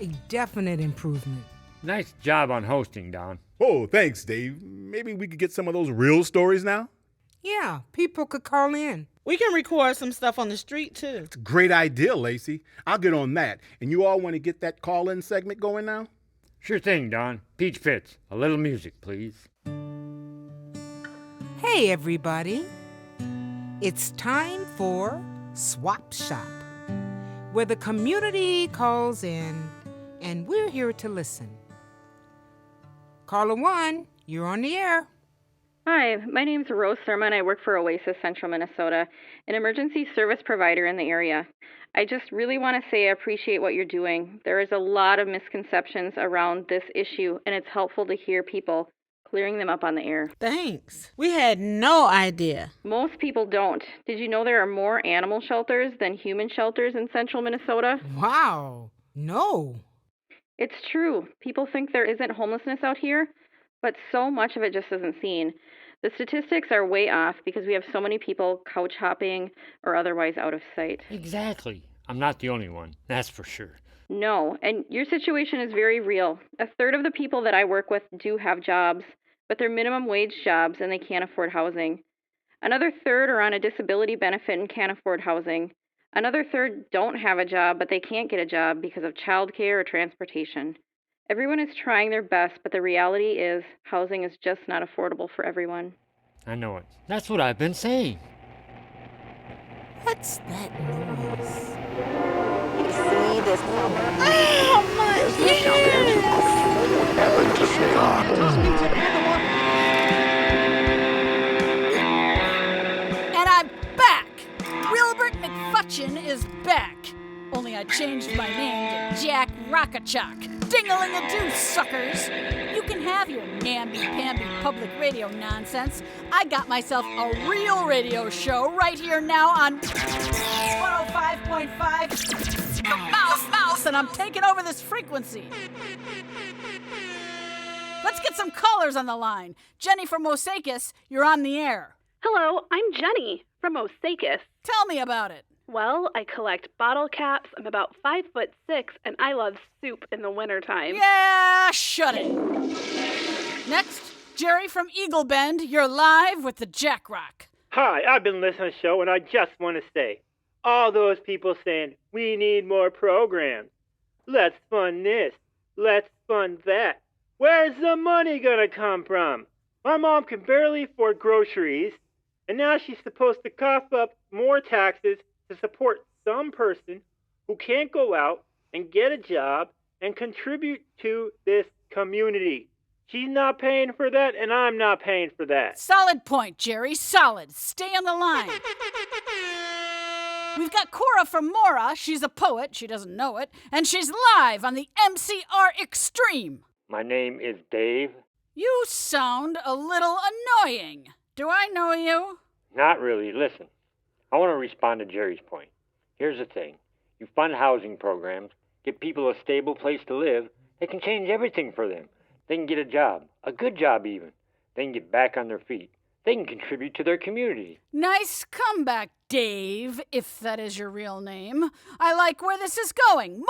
A definite improvement.
Nice job on hosting, Don.
Oh, thanks, Dave. Maybe we could get some of those real stories now?
Yeah, people could call in.
We can record some stuff on the street, too.
It's a great idea, Lacey. I'll get on that. And you all want to get that call-in segment going now?
Sure thing, Don. Peach Fitz. A little music, please.
Hey, everybody. It's time for Swap Shop, where the community calls in and we're here to listen. Caller 1, you're on the air.
Hi, my name's Rose Thurman. I work for Oasis Central Minnesota, an emergency service provider in the area. I just really want to say I appreciate what you're doing. There is a lot of misconceptions around this issue, and it's helpful to hear people clearing them up on the air.
Thanks. We had no idea.
Most people don't. Did you know there are more animal shelters than human shelters in central Minnesota?
Wow. No.
It's true. People think there isn't homelessness out here, but so much of it just isn't seen. The statistics are way off because we have so many people couch hopping or otherwise out of sight.
Exactly. I'm not the only one, that's for sure.
No, and your situation is very real. A third of the people that I work with do have jobs, but they're minimum wage jobs and they can't afford housing. Another third are on a disability benefit and can't afford housing. Another third don't have a job, but they can't get a job because of childcare or transportation. Everyone is trying their best, but the reality is housing is just not affordable for everyone.
I know it. That's what I've been saying.
What's that noise?
See this plumber?
Oh, my ears!
And I'm back! Wilbert McFutcheon is back. Only I changed my name to Jack Rockachok. Ding-a-ling-a-doo, suckers! You can have your namby-pamby public radio nonsense. I got myself a real radio show right here now on 105.5 Mouse, and I'm taking over this frequency. Let's get some callers on the line. Jenny from Osakis, you're on the air.
Hello, I'm Jenny from Osakis.
Tell me about it.
Well, I collect bottle caps. I'm about 5'6", and I love soup in the wintertime.
Yeah, shut it. Next, Jerry from Eagle Bend, you're live with the Jack Rock.
Hi, I've been listening to the show, and I just want to say, all those people saying, we need more programs. Let's fund this. Let's fund that. Where's the money gonna come from? My mom can barely afford groceries, and now she's supposed to cough up more taxes to support some person who can't go out and get a job and contribute to this community. She's not paying for that, and I'm not paying for that.
Solid point, Jerry, solid. Stay on the line. We've got Cora from Mora. She's a poet, she doesn't know it, and she's live on the MCR Extreme.
My name is Dave.
You sound a little annoying. Do I know you?
Not really. Listen, I want to respond to Jerry's point. Here's the thing. You fund housing programs, get people a stable place to live, it can change everything for them. They can get a job, a good job even. They can get back on their feet. They can contribute to their community.
Nice comeback, Dave, if that is your real name. I like where this is going. More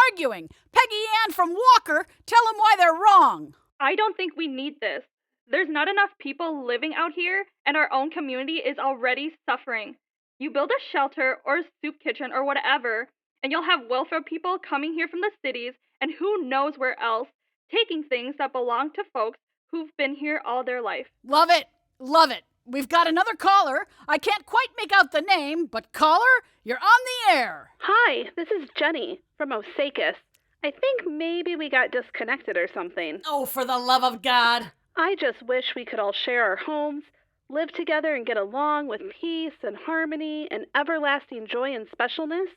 arguing. Peggy Ann from Walker, tell them why they're wrong.
I don't think we need this. There's not enough people living out here, and our own community is already suffering. You build a shelter or a soup kitchen or whatever, and you'll have welfare people coming here from the cities and who knows where else, taking things that belong to folks who've been here all their life.
Love it. Love it. We've got another caller. I can't quite make out the name, but caller, you're on the air.
Hi, this is Jenny from Osakis. I think maybe we got disconnected or something.
Oh, for the love of God.
I just wish we could all share our homes, live together and get along with peace and harmony and everlasting joy and specialness.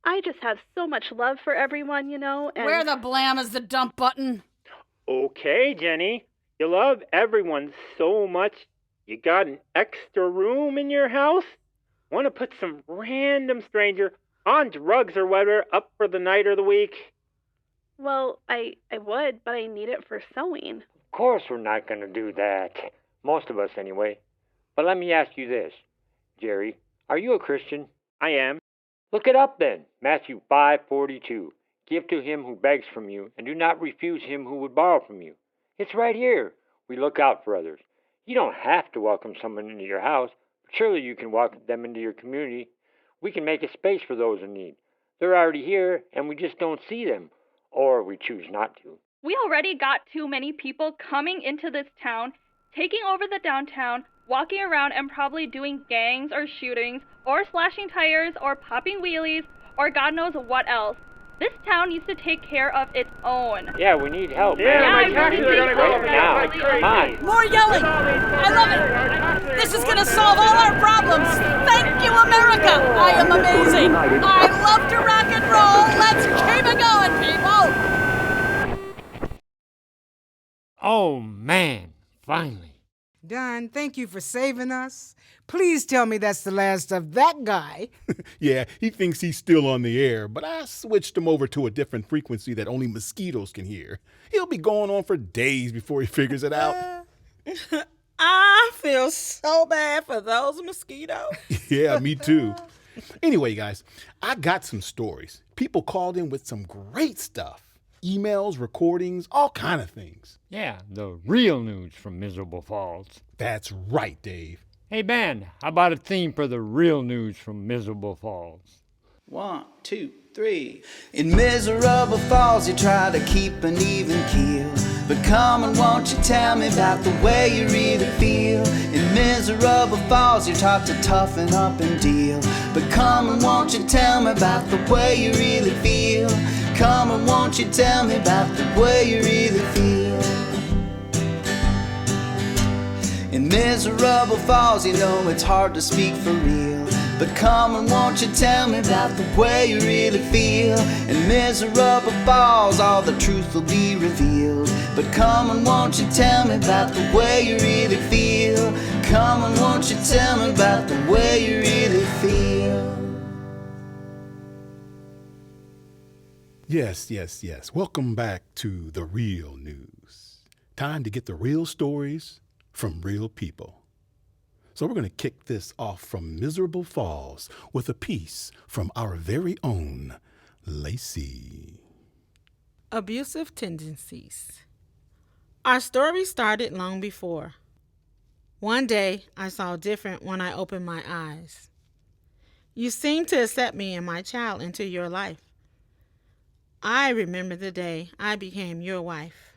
I just have so much love for everyone, you know, and...
Where the blam is the dump button?
Okay, Jenny. You love everyone so much, you got an extra room in your house? Want to put some random stranger on drugs or whatever up for the night or the week?
Well, I would, but I need it for sewing.
Of course we're not going to do that. Most of us, anyway. But let me ask you this. Jerry, are you a Christian?
I am.
Look it up then. Matthew 5:42. Give to him who begs from you, and do not refuse him who would borrow from you. It's right here. We look out for others. You don't have to welcome someone into your house, but surely you can welcome them into your community. We can make a space for those in need. They're already here, and we just don't see them. Or we choose not to.
We already got too many people coming into this town, taking over the downtown, walking around and probably doing gangs or shootings, or slashing tires, or popping wheelies, or God knows what else. This town needs to take care of its own.
Yeah, we need help,
Yeah,
man.
my
I
taxes
really
are
think
gonna go
so.
up
now.
like crazy.
Come on.
More yelling! I love it! This is gonna solve all our problems! Thank you, America! I am amazing! I love to rock and roll! Let's keep it going, people!
Oh, man. Finally.
Don, thank you for saving us. Please tell me that's the last of that guy.
Yeah, he thinks he's still on the air, but I switched him over to a different frequency that only mosquitoes can hear. He'll be going on for days before he figures it out.
I feel so bad for those mosquitoes.
Yeah, me too. Anyway, guys, I got some stories. People called in with some great stuff. Emails, recordings, all kind of things.
Yeah, the real news from Miserable Falls.
That's right, Dave.
Hey, band, how about a theme for the real news from Miserable Falls?
1, 2, 3. In miserable falls, you try to keep an even keel. But come and won't you tell me about the way you really feel? In miserable falls, you're taught to toughen up and deal. But come and won't you tell me about the way you really feel? Come and won't you tell me about the way you really feel? In miserable falls, you know it's hard to speak for real. But come and won't you tell me about the way you really feel? In miserable falls, all the truth will be revealed. But come and won't you tell me about the way you really feel? Come and won't you tell me about the way you really feel?
Yes. Welcome back to the real news. Time to get the real stories from real people. So we're going to kick this off from Miserable Falls with a piece from our very own Lacey.
Abusive tendencies. Our story started long before. One day, I saw different when I opened my eyes. You seemed to accept me and my child into your life. I remember the day I became your wife.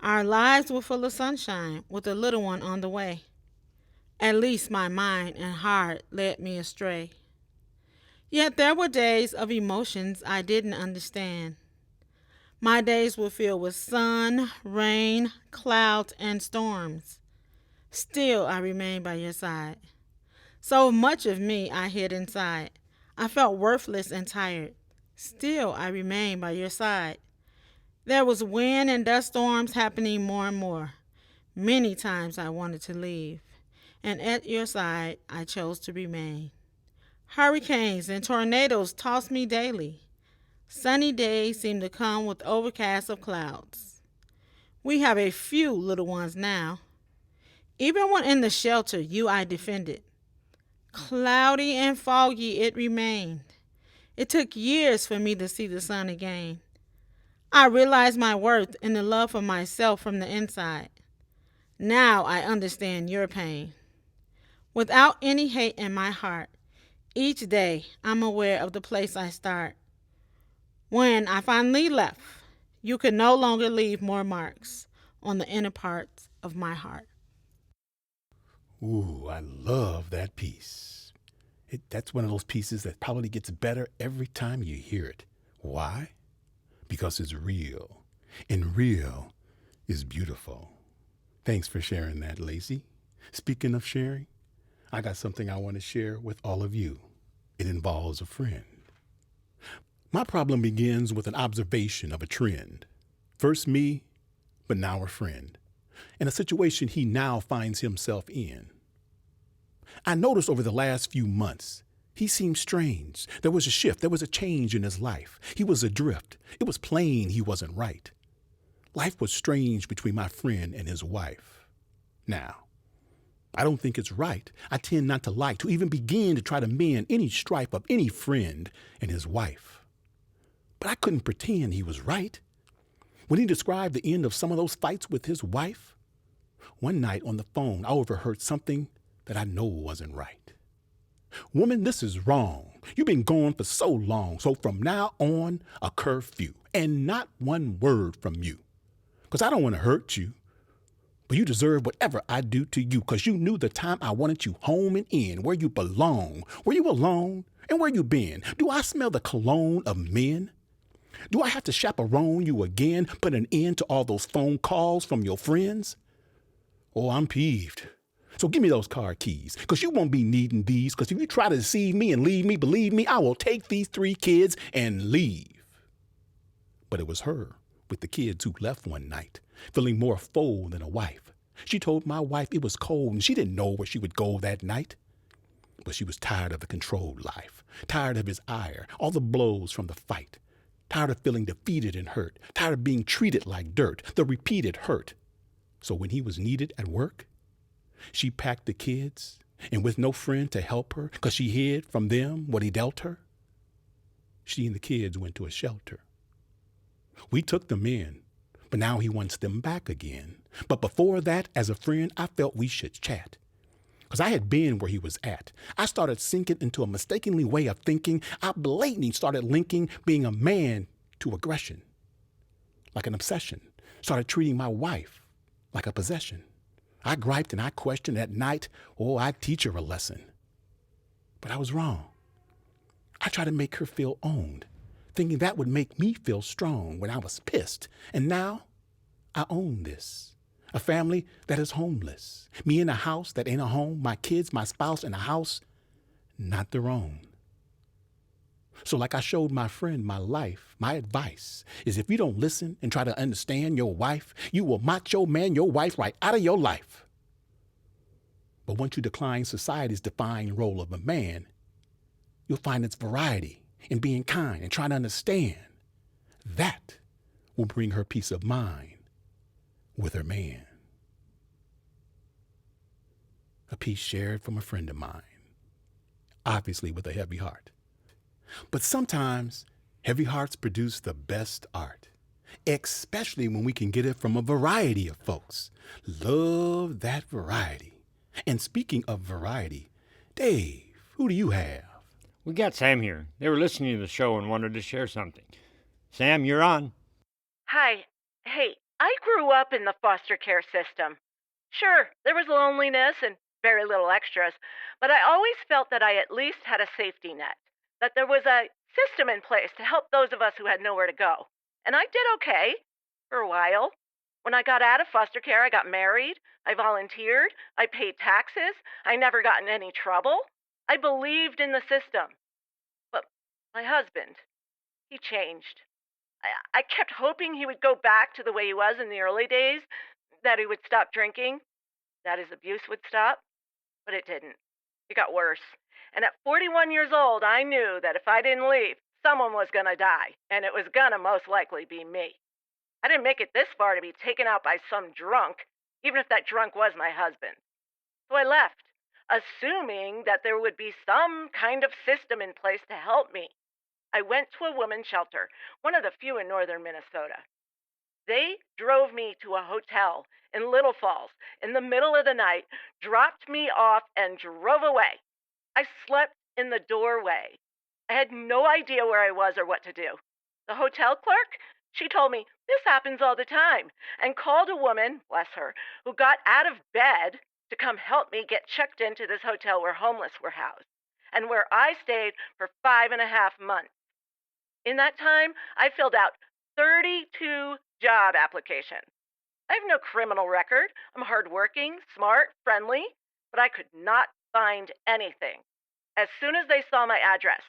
Our lives were full of sunshine with a little one on the way. At least my mind and heart led me astray. Yet there were days of emotions I didn't understand. My days were filled with sun, rain, clouds, and storms. Still, I remained by your side. So much of me I hid inside. I felt worthless and tired. Still, I remained by your side. There was wind and dust storms happening more and more. Many times I wanted to leave, and at your side I chose to remain. Hurricanes and tornadoes tossed me daily. Sunny days seemed to come with overcasts of clouds. We have a few little ones now. Even when in the shelter, you I defended. Cloudy and foggy it remained. It took years for me to see the sun again. I realized my worth and the love for myself from the inside. Now I understand your pain. Without any hate in my heart, each day I'm aware of the place I start. When I finally left, you could no longer leave more marks on the inner parts of my heart.
Ooh, I love that piece. That's one of those pieces that probably gets better every time you hear it. Why? Because it's real. And real is beautiful. Thanks for sharing that, Lacey. Speaking of sharing, I got something I want to share with all of you. It involves a friend. My problem begins with an observation of a trend. First me, but now a friend. And a situation he now finds himself in. I noticed over the last few months, he seemed strange. There was a shift. There was a change in his life. He was adrift. It was plain he wasn't right. Life was strange between my friend and his wife. Now, I don't think it's right. I tend not to like to even begin to try to mend any strife of any friend and his wife. But I couldn't pretend he was right. When he described the end of some of those fights with his wife, one night on the phone, I overheard something that I know wasn't right. Woman, this is wrong. You've been gone for so long, so from now on, a curfew, and not one word from you. Because I don't want to hurt you, but you deserve whatever I do to you, because you knew the time I wanted you home and in, where you belong. Were you alone? And where you been? Do I smell the cologne of men? Do I have to chaperone you again, put an end to all those phone calls from your friends? Oh, I'm peeved. So give me those car keys, because you won't be needing these, because if you try to deceive me and leave me, believe me, I will take these 3 kids and leave. But it was her with the kids who left one night, feeling more foe than a wife. She told my wife it was cold and she didn't know where she would go that night. But she was tired of the controlled life, tired of his ire, all the blows from the fight, tired of feeling defeated and hurt, tired of being treated like dirt, the repeated hurt. So when he was needed at work, she packed the kids, and with no friend to help her, because she hid from them what he dealt her, she and the kids went to a shelter. We took them in, but now he wants them back again. But before that, as a friend, I felt we should chat. Because I had been where he was at. I started sinking into a mistakenly way of thinking. I blatantly started linking being a man to aggression, like an obsession. Started treating my wife like a possession. I griped and I questioned at night. Oh, I'd teach her a lesson. But I was wrong. I tried to make her feel owned, thinking that would make me feel strong when I was pissed. And now I own this. A family that is homeless. Me in a house that ain't a home. My kids, my spouse in a house not their own. So like I showed my friend my life, my advice is if you don't listen and try to understand your wife, you will macho man your wife right out of your life. But once you decline society's defined role of a man, you'll find its variety in being kind and trying to understand. That will bring her peace of mind with her man. A piece shared from a friend of mine, obviously with a heavy heart. But sometimes heavy hearts produce the best art, especially when we can get it from a variety of folks. Love that variety. And speaking of variety, Dave, who do you have?
We got Sam here. They were listening to the show and wanted to share something. Sam, you're on.
Hi. Hey, I grew up in the foster care system. Sure, there was loneliness and very little extras, but I always felt that I at least had a safety net, that there was a system in place to help those of us who had nowhere to go. And I did okay for a while. When I got out of foster care, I got married, I volunteered, I paid taxes, I never got in any trouble. I believed in the system. But my husband, he changed. I kept hoping he would go back to the way he was in the early days, that he would stop drinking, that his abuse would stop, but it didn't. It got worse. And at 41 years old, I knew that if I didn't leave, someone was going to die, and it was going to most likely be me. I didn't make it this far to be taken out by some drunk, even if that drunk was my husband. So I left, assuming that there would be some kind of system in place to help me. I went to a women's shelter, one of the few in northern Minnesota. They drove me to a hotel in Little Falls in the middle of the night, dropped me off, and drove away. I slept in the doorway. I had no idea where I was or what to do. The hotel clerk, she told me this happens all the time, and called a woman, bless her, who got out of bed to come help me get checked into this hotel where homeless were housed, and where I stayed for 5.5 months. In that time, I filled out 32 job applications. I have no criminal record. I'm hardworking, smart, friendly, but I could not find anything. As soon as they saw my address,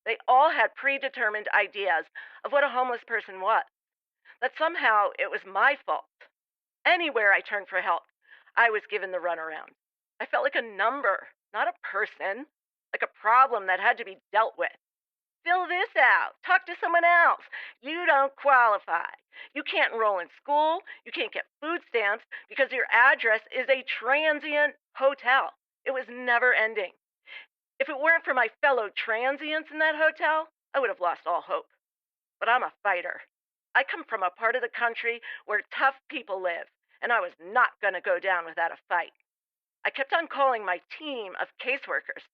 they all had predetermined ideas of what a homeless person was, that somehow it was my fault. Anywhere I turned for help, I was given the runaround. I felt like a number, not a person, like a problem that had to be dealt with. Fill this out. Talk to someone else. You don't qualify. You can't enroll in school. You can't get food stamps because your address is a transient hotel. It was never ending. If it weren't for my fellow transients in that hotel, I would have lost all hope. But I'm a fighter. I come from a part of the country where tough people live, and I was not going to go down without a fight. I kept on calling my team of caseworkers.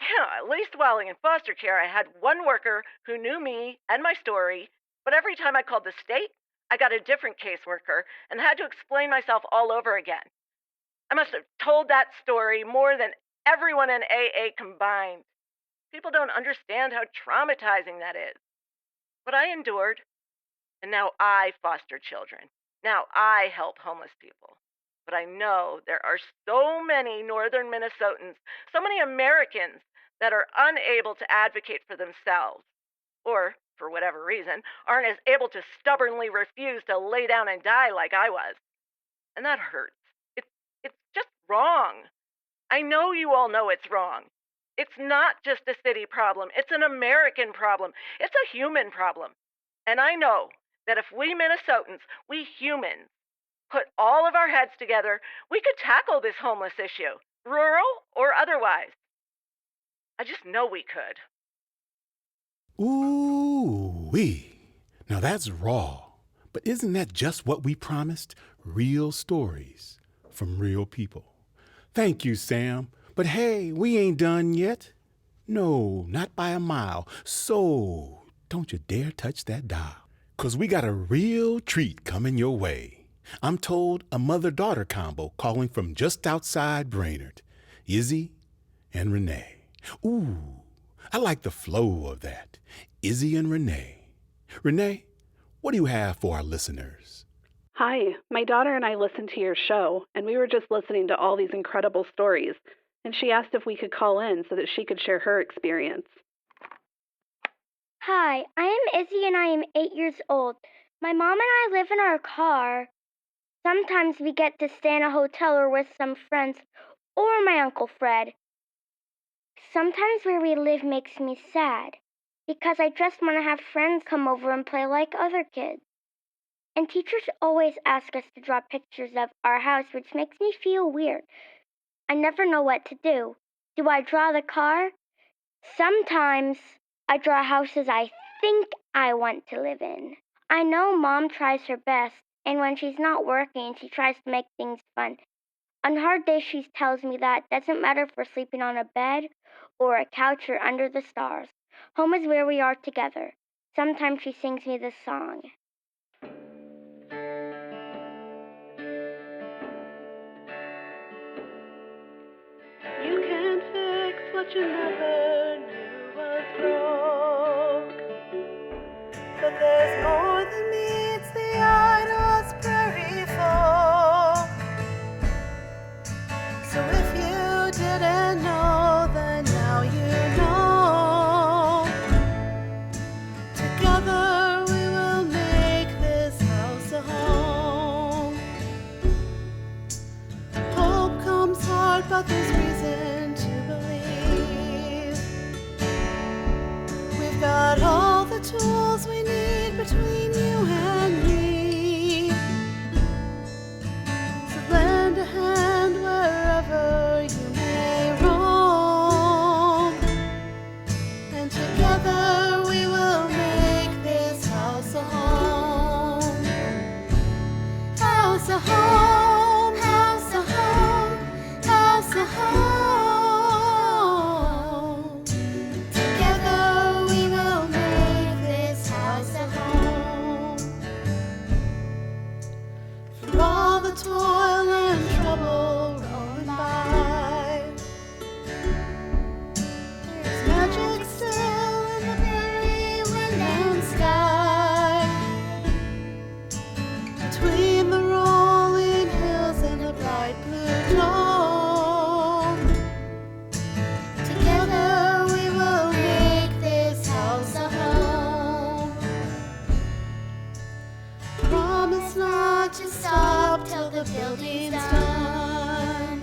Yeah, at least while in foster care, I had one worker who knew me and my story, but every time I called the state, I got a different caseworker and had to explain myself all over again. I must have told that story more than everyone in AA combined. People don't understand how traumatizing that is. But I endured, and now I foster children. Now I help homeless people. But I know there are so many northern Minnesotans, so many Americans that are unable to advocate for themselves, or, for whatever reason, aren't as able to stubbornly refuse to lay down and die like I was. And that hurts. It's just wrong. I know you all know it's wrong. It's not just a city problem. It's an American problem. It's a human problem. And I know that if we Minnesotans, we humans, put all of our heads together, we could tackle this homeless issue, rural or otherwise. I just know we could.
Ooh-wee. Now that's raw. But isn't that just what we promised? Real stories from real people. Thank you, Sam. But hey, we ain't done yet. No, not by a mile. So don't you dare touch that dial. 'Cause we got a real treat coming your way. I'm told a mother-daughter combo calling from just outside Brainerd. Izzy and Renee. Ooh, I like the flow of that. Izzy and Renee. Renee, what do you have for our listeners?
Hi, my daughter and I listened to your show, and we were just listening to all these incredible stories, and she asked if we could call in so that she could share her experience.
Hi, I am Izzy and I am 8 years old. My mom and I live in our car. Sometimes we get to stay in a hotel or with some friends or my Uncle Fred. Sometimes where we live makes me sad because I just want to have friends come over and play like other kids. And teachers always ask us to draw pictures of our house, which makes me feel weird. I never know what to do. Do I draw the car? Sometimes I draw houses I think I want to live in. I know Mom tries her best, and when she's not working, she tries to make things fun. On hard days, she tells me that it doesn't matter if we're sleeping on a bed or a couch or under the stars. Home is where we are together. Sometimes she sings me this song.
You can fix what you never knew was broke. But there's more than meets the eye to us prairie folk. So if you didn't know, then now you know. Together we will make this house a home. Hope comes hard, but there's reason to believe. We've got all the tools we need between you and me. So lend a hand wherever you may roam. And together we will make this house a home. House a home, house a home, house a home. Together we will make this house a home. For all the toil and trouble rolling by, there's magic still in the prairie wind and sky. Between the rolling hills and the bright blue dome, together we will make this house a home. Promise not to stop till the building's done.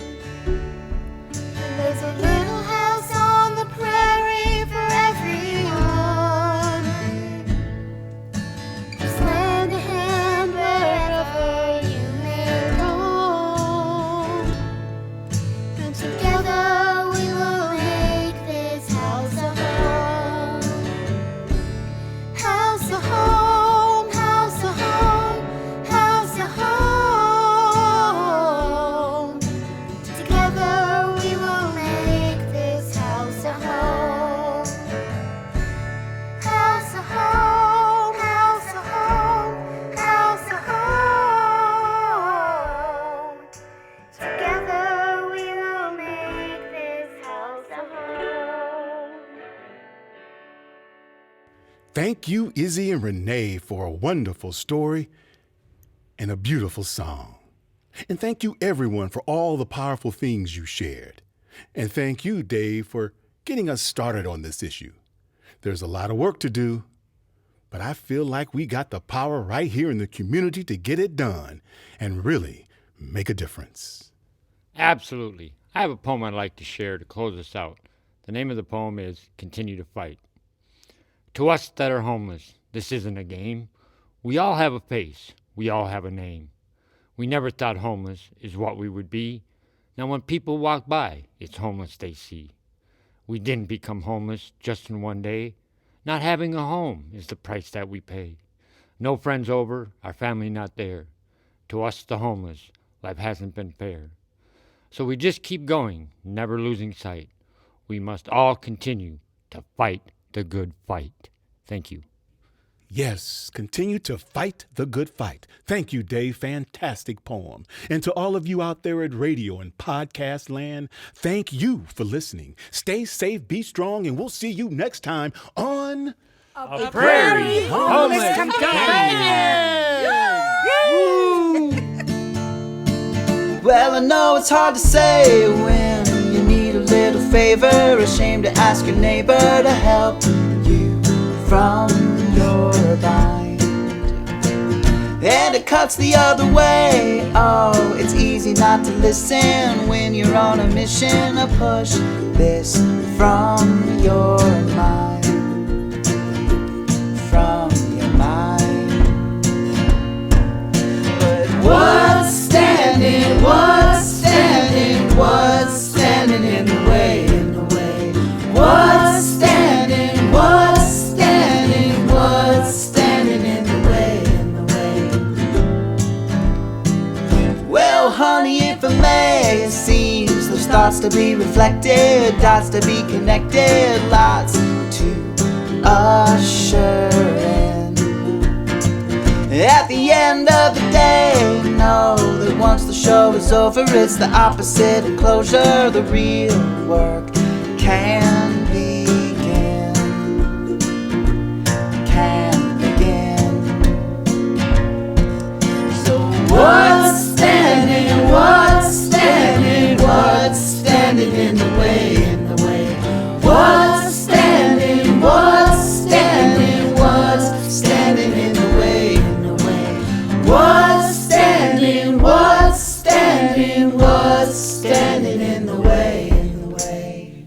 And there's a little house on the prairie for everyone. Just lend a hand wherever you may roam. And together we will make this house a home. House a home, house a home, house a home.
Thank you, Izzy and Renee, for a wonderful story and a beautiful song. And thank you, everyone, for all the powerful things you shared. And thank you, Dave, for getting us started on this issue. There's a lot of work to do, but I feel like we got the power right here in the community to get it done and really make a difference.
Absolutely. I have a poem I'd like to share to close us out. The name of the poem is Continue to Fight. To us that are homeless, this isn't a game. We all have a face. We all have a name. We never thought homeless is what we would be. Now when people walk by, it's homeless they see. We didn't become homeless just in one day. Not having a home is the price that we pay. No friends over, our family not there. To us the homeless, life hasn't been fair. So we just keep going, never losing sight. We must all continue to fight the good fight. Thank you.
Yes, continue to fight the good fight. Thank you, Dave. Fantastic poem. And to all of you out there at radio and podcast land, thank you for listening. Stay safe, be strong, and we'll see you next time on
A Prairie Homeless Companion. Well, I know it's hard to say when you need a little favor, ashamed to ask your neighbor to help you from your bind. And it cuts the other way. Oh, it's easy not to listen when you're on a mission to push this from your mind. From your mind. But what's standing in the way, in the way? What's standing in the way, in the way? Well, honey, if I may, it seems there's thoughts to be reflected, dots to be connected, lots to usher in. At the end of the day, know that once the show is over, it's the opposite of closure. The real work can begin. Can begin. So what's standing in the way, in the way? What's standing in the way, in the way? What's standing in the way, in the way?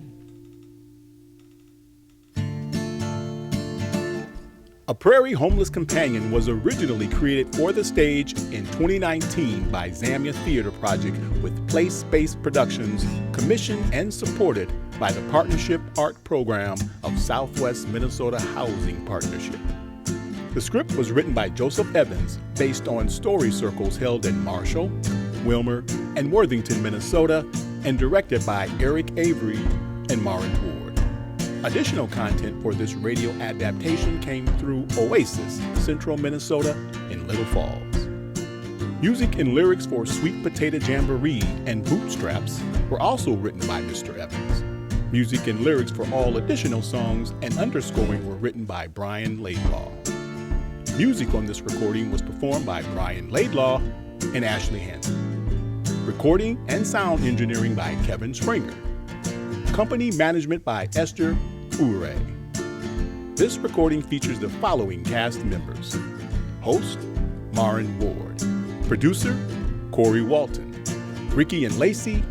A Prairie Homeless Companion was originally created for the stage in 2019 by zAmya Theater Project with Place Space Productions, commissioned and supported by the Partnership Art Program of Southwest Minnesota Housing Partnership. The script was written by Joseph Evans, based on story circles held in Marshall, Wilmer, and Worthington, Minnesota, and directed by Eric Avery and Marin Ward. Additional content for this radio adaptation came through Oasis, Central Minnesota, in Little Falls. Music and lyrics for Sweet Potato Jamboree and Bootstraps were also written by Mr. Evans. Music and lyrics for all additional songs and underscoring were written by Brian Laidlaw. Music on this recording was performed by Brian Laidlaw and Ashley Hansen. Recording and sound engineering by Kevin Springer. Company management by Esther Ure. This recording features the following cast members. Host, Marin Ward. Producer, Corey Walton. Ricky and Lacey,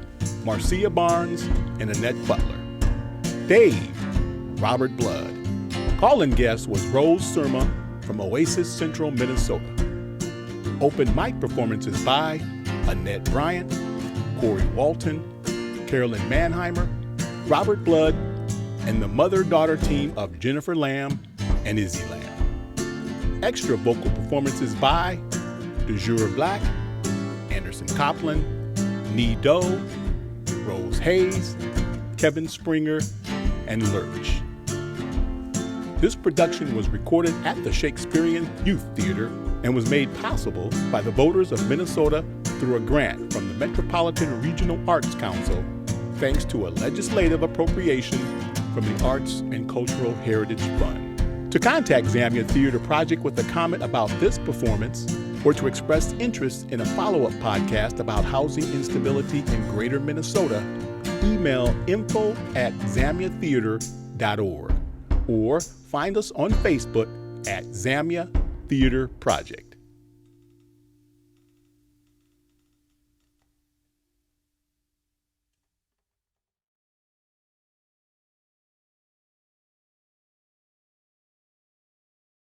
Marcia Barnes, and Annette Butler. Dave, Robert Blood. Call-in guest was Rose Surma from Oasis, Central Minnesota. Open mic performances by Annette Bryant, Corey Walton, Carolyn Manheimer, Robert Blood, and the mother-daughter team of Jennifer Lamb and Izzy Lamb. Extra vocal performances by DeJure Black, Anderson Copland, Nee Doe, Rose Hayes, Kevin Springer, and Lurch. This production was recorded at the Shakespearean Youth Theater and was made possible by the voters of Minnesota through a grant from the Metropolitan Regional Arts Council, thanks to a legislative appropriation from the Arts and Cultural Heritage Fund. To contact zAmya Theater Project with a comment about this performance, or to express interest in a follow-up podcast about housing instability in Greater Minnesota, email info@zamyatheater.org or find us on Facebook at zAmya Theater Project.